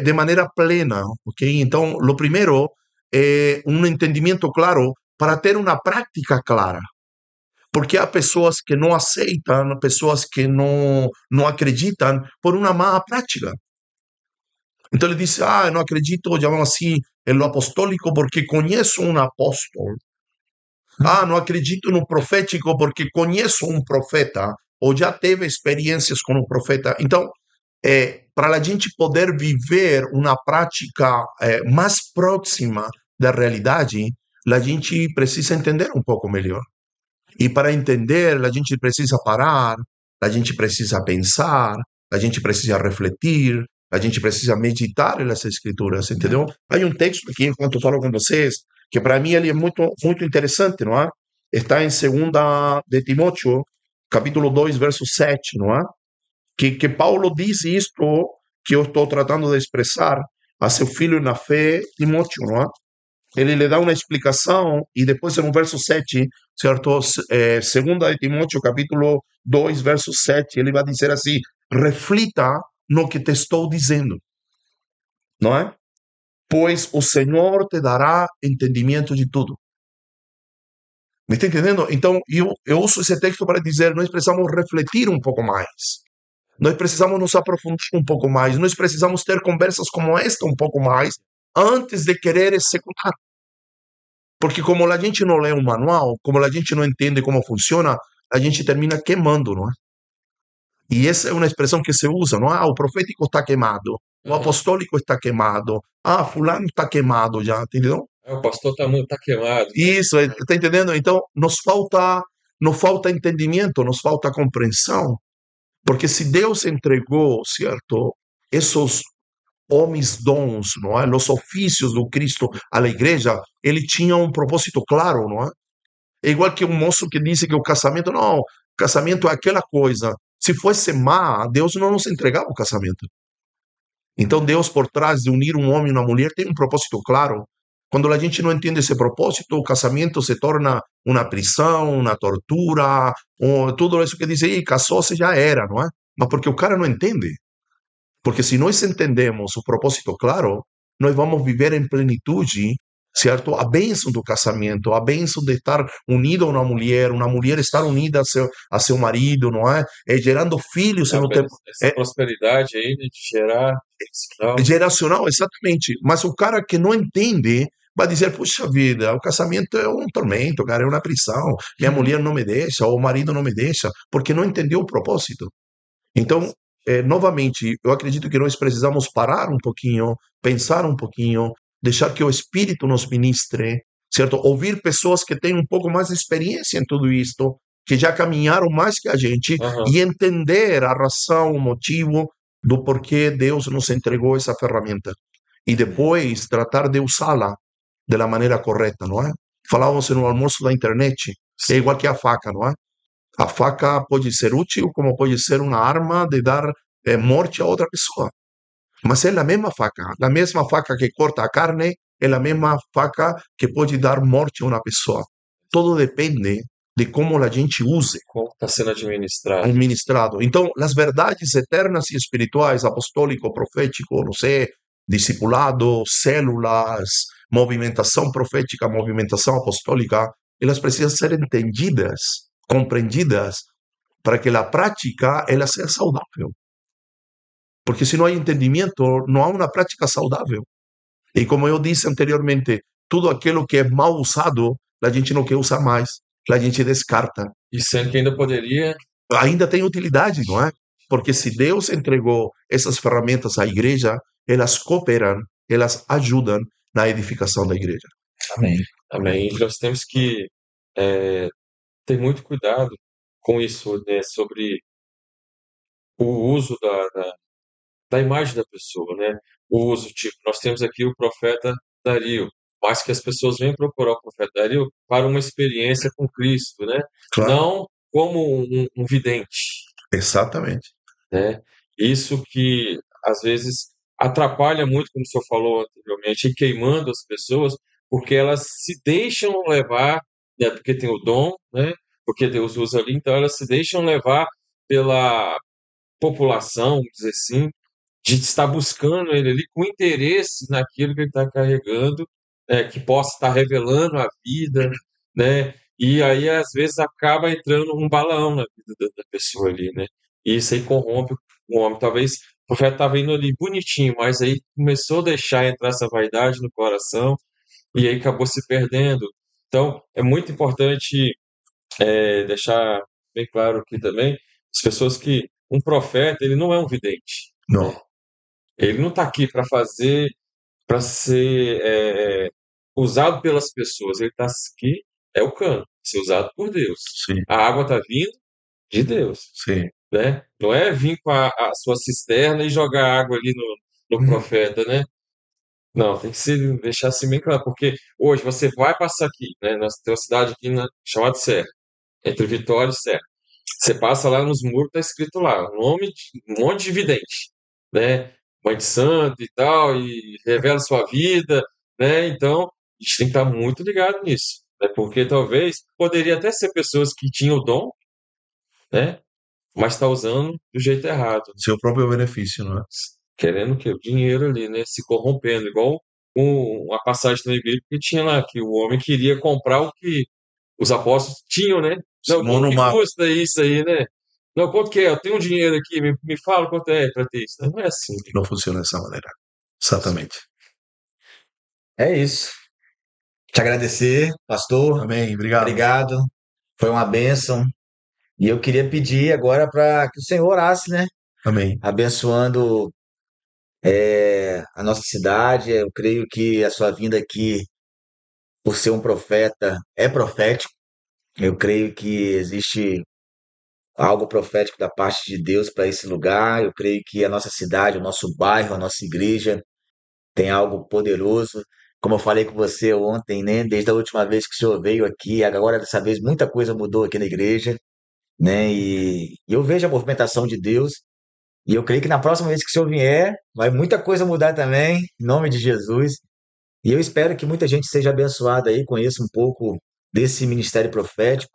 de maneira plena, ok? Então, o primeiro é um entendimento claro para ter uma prática clara. Porque há pessoas que não aceitam, pessoas que não acreditam por uma má prática. Então ele disse, eu não acredito, chamamos assim, no apostólico porque conheço um apóstolo. Não acredito no profético porque conheço um profeta, ou já teve experiências com um profeta. Então, para a gente poder viver uma prática mais próxima da realidade, a gente precisa entender um pouco melhor. E para entender, a gente precisa parar, a gente precisa pensar, a gente precisa refletir, a gente precisa meditar nas escrituras, entendeu? Há um texto aqui, enquanto falo com vocês, que para mim ele é muito, muito interessante, não é? Está em 2 de Timóteo, capítulo 2, verso 7, não é? Que Paulo diz isto que eu estou tratando de expressar a seu filho na fé, Timóteo, não é? Ele lhe dá uma explicação e depois no verso 7, certo? Segunda de Timóteo, capítulo 2, verso 7, ele vai dizer assim, reflita no que te estou dizendo, não é? Pois o Senhor te dará entendimento de tudo. Me está entendendo? Então, eu uso esse texto para dizer, nós precisamos refletir um pouco mais. Nós precisamos nos aprofundir um pouco mais. Nós precisamos ter conversas como esta um pouco mais antes de querer executar. Porque como a gente não lê um manual, como a gente não entende como funciona, a gente termina queimando, não é? E essa é uma expressão que se usa, não é? O profético está queimado, o apostólico está queimado, fulano está queimado já, entendeu? O pastor tá queimado. Isso, está entendendo? Então, nos falta entendimento, nos falta compreensão, porque se Deus entregou, certo, esses homens dons, não é? Os ofícios do Cristo à igreja, ele tinha um propósito claro, não é? É igual que um moço que disse que o casamento, não, o casamento é aquela coisa. Se fosse má, Deus não nos entregava o casamento. Então, Deus, por trás de unir um homem e uma mulher, tem um propósito claro. Quando a gente não entende esse propósito, o casamento se torna uma prisão, uma tortura, tudo isso que diz aí, casou-se já era, não é? Mas porque o cara não entende. Porque se nós entendemos o propósito claro, nós vamos viver em plenitude, certo? A bênção do casamento, a bênção de estar unido a uma mulher estar unida a seu marido, não é? Gerando filhos. Essa prosperidade aí de gerar geracional, exatamente. Mas o cara que não entende vai dizer, puxa vida, o casamento é um tormento, cara, é uma prisão, minha mulher não me deixa, ou o marido não me deixa, porque não entendeu o propósito. Então, novamente, eu acredito que nós precisamos parar um pouquinho, pensar um pouquinho, deixar que o Espírito nos ministre, certo? Ouvir pessoas que têm um pouco mais de experiência em tudo isto, que já caminharam mais que a gente, e entender a razão, o motivo do porquê Deus nos entregou essa ferramenta. E depois tratar de usá-la da maneira correta, não é? Falávamos no almoço da internet, é igual que a faca, não é? A faca pode ser útil, como pode ser uma arma de dar morte a outra pessoa. Mas é a mesma faca que corta a carne, é a mesma faca que pode dar morte a uma pessoa. Tudo depende de como a gente use. Como está sendo administrado. Então, as verdades eternas e espirituais, apostólico, profético, não sei, discipulado, células, movimentação profética, movimentação apostólica, elas precisam ser entendidas, compreendidas, para que a prática ela seja saudável. Porque se não há entendimento, não há uma prática saudável. E como eu disse anteriormente, tudo aquilo que é mal usado, a gente não quer usar mais, a gente descarta. E sendo que ainda poderia... Ainda tem utilidade, não é? Porque se Deus entregou essas ferramentas à igreja, elas cooperam, elas ajudam na edificação da igreja. Amém. Amém. E nós temos que ter muito cuidado com isso, né? Sobre o uso da imagem da pessoa, né? O uso, tipo, nós temos aqui o profeta Dario, mas que as pessoas vêm procurar o profeta Dario para uma experiência com Cristo, né? Claro. Não como um vidente. Exatamente. Né? Isso que, às vezes, atrapalha muito, como o senhor falou anteriormente, e queimando as pessoas, porque elas se deixam levar, né? Porque tem o dom, né? Porque Deus usa ali, então elas se deixam levar pela população, vamos dizer assim, de estar buscando ele ali com interesse naquilo que ele está carregando, que possa estar revelando a vida, né? E aí, às vezes, acaba entrando um balão na vida da pessoa ali, né? E isso aí corrompe o homem. Talvez o profeta estava indo ali bonitinho, mas aí começou a deixar entrar essa vaidade no coração e aí acabou se perdendo. Então, é muito importante deixar bem claro aqui também, as pessoas que um profeta, ele não é um vidente. No, Ele não está aqui para ser usado pelas pessoas. Ele está aqui, é o cano, ser usado por Deus. sim, A água está vindo de Deus, sim. né? Não é vir com a sua cisterna e jogar água ali no profeta, né? Não, tem que se deixar assim bem claro, porque hoje você vai passar aqui, né? Nós temos uma cidade aqui chamada Serra, entre Vitória e Serra. Você passa lá nos muros, tá escrito lá, um monte de vidente, né? Mãe de santo e tal, e revela sua vida, né? Então, a gente tem que estar muito ligado nisso, né? Porque talvez poderia até ser pessoas que tinham o dom, né? Mas está usando do jeito errado, Seu próprio benefício, não é? querendo o quê? O dinheiro ali, né? Se corrompendo, igual uma passagem na Bíblia que tinha lá, que o homem queria comprar o que os apóstolos tinham, né? Não, Simão quanto no que mapa. custa isso aí, né? Não, quanto que é? Eu tenho um dinheiro aqui, me fala quanto é para ter isso. Não é assim. Não funciona dessa maneira. Exatamente. É isso. Te agradecer, pastor. Amém. Obrigado. Obrigado. Foi uma bênção. E eu queria pedir agora para que o Senhor orasse, né? Amém. Abençoando a nossa cidade. Eu creio que a sua vinda aqui, por ser um profeta, é profético. Eu creio que existe algo profético da parte de Deus para esse lugar. Eu creio que a nossa cidade, o nosso bairro, a nossa igreja tem algo poderoso. Como eu falei com você ontem, né? Desde a última vez que o senhor veio aqui, agora dessa vez muita coisa mudou aqui na igreja, né? E eu vejo a movimentação de Deus. E eu creio que na próxima vez que o senhor vier, vai muita coisa mudar também, em nome de Jesus. E eu espero que muita gente seja abençoada aí, conheça um pouco desse ministério profético,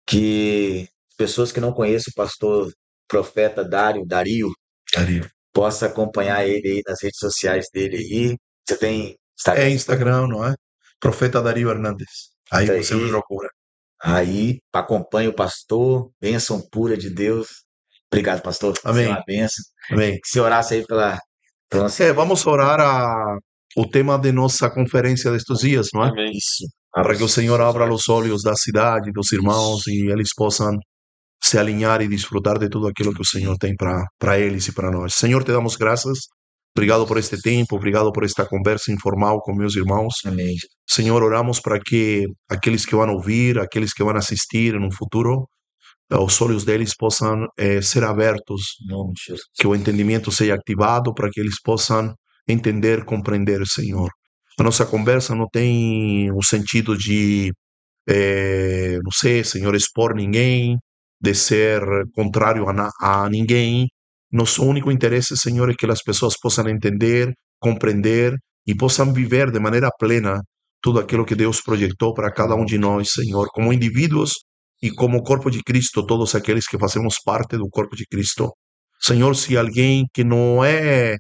que pessoas que não conhecem o pastor profeta Dario, Dario. possa acompanhar ele aí nas redes sociais dele aí. Você tem É Instagram? Instagram, não é? Profeta Dario Hernandes. Aí Tá você me aí, procura. aí acompanha o pastor, bênção pura de Deus. Obrigado, pastor. Você é Amém. uma bênção. Amém. Que se orasse aí pela nossa Vamos orar o tema de nossa conferência destes dias, não é? Amém. isso. Para que o Senhor abra os olhos da cidade, dos irmãos, e eles possam se alinhar e desfrutar de tudo aquilo que o Senhor tem para eles e para nós. Senhor, te damos graças. Obrigado por este tempo, obrigado por esta conversa informal com meus irmãos. Amém. Senhor, oramos para que aqueles que vão ouvir, aqueles que vão assistir no futuro, os olhos deles possam ser abertos, Em nome de Jesus. que o entendimento seja ativado para que eles possam entender, compreender, Senhor. A nossa conversa não tem o sentido de, não sei, Senhor, expor ninguém, de ser contrário a ninguém. Nosso único interesse, Senhor, é que as pessoas possam entender, compreender e possam viver de maneira plena tudo aquilo que Deus projetou para cada um de nós, Senhor, como indivíduos e como corpo de Cristo, todos aqueles que fazemos parte do corpo de Cristo. Senhor, se alguém que não é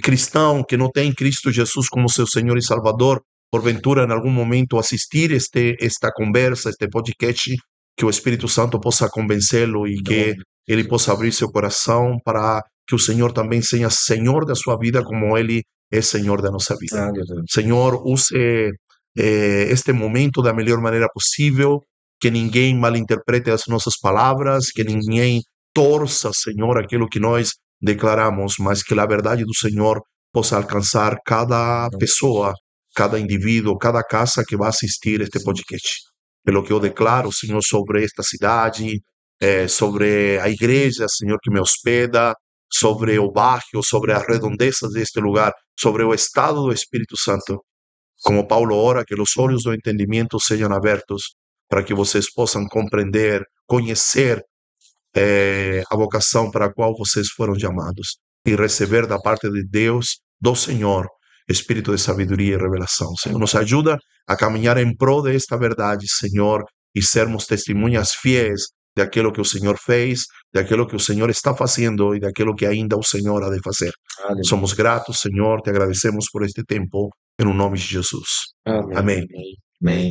cristão, que não tem Cristo Jesus como seu Senhor e Salvador, porventura em algum momento assistir esta conversa, este podcast, que o Espírito Santo possa convencê-lo e que ele possa abrir seu coração para que o Senhor também seja Senhor da sua vida como ele é Senhor da nossa vida. Senhor, use este momento da melhor maneira possível, que ninguém malinterprete as nossas palavras, que ninguém torça, Senhor, aquilo que nós declaramos, mas que a verdade do Senhor possa alcançar cada pessoa, cada indivíduo, cada casa que vai assistir este podcast. Pelo que eu declaro, Senhor, sobre esta cidade, sobre a igreja, Senhor, que me hospeda, sobre o bairro, sobre as redondezas deste lugar, sobre o estado do Espírito Santo. Como Paulo ora, que os olhos do entendimento sejam abertos para que vocês possam compreender, conhecer a vocação para a qual vocês foram chamados e receber da parte de Deus, do Senhor, espírito de sabedoria e revelação. Senhor, nos ajuda a caminhar em prol desta verdade, Senhor, e sermos testemunhas fiéis de aquilo que o Senhor fez daquilo que o Senhor está fazendo e daquilo que ainda o Senhor há de fazer. Aleluia. Somos gratos, Senhor, te agradecemos por este tempo, em nome de Jesus. Amém. Amém. Amém. Amém.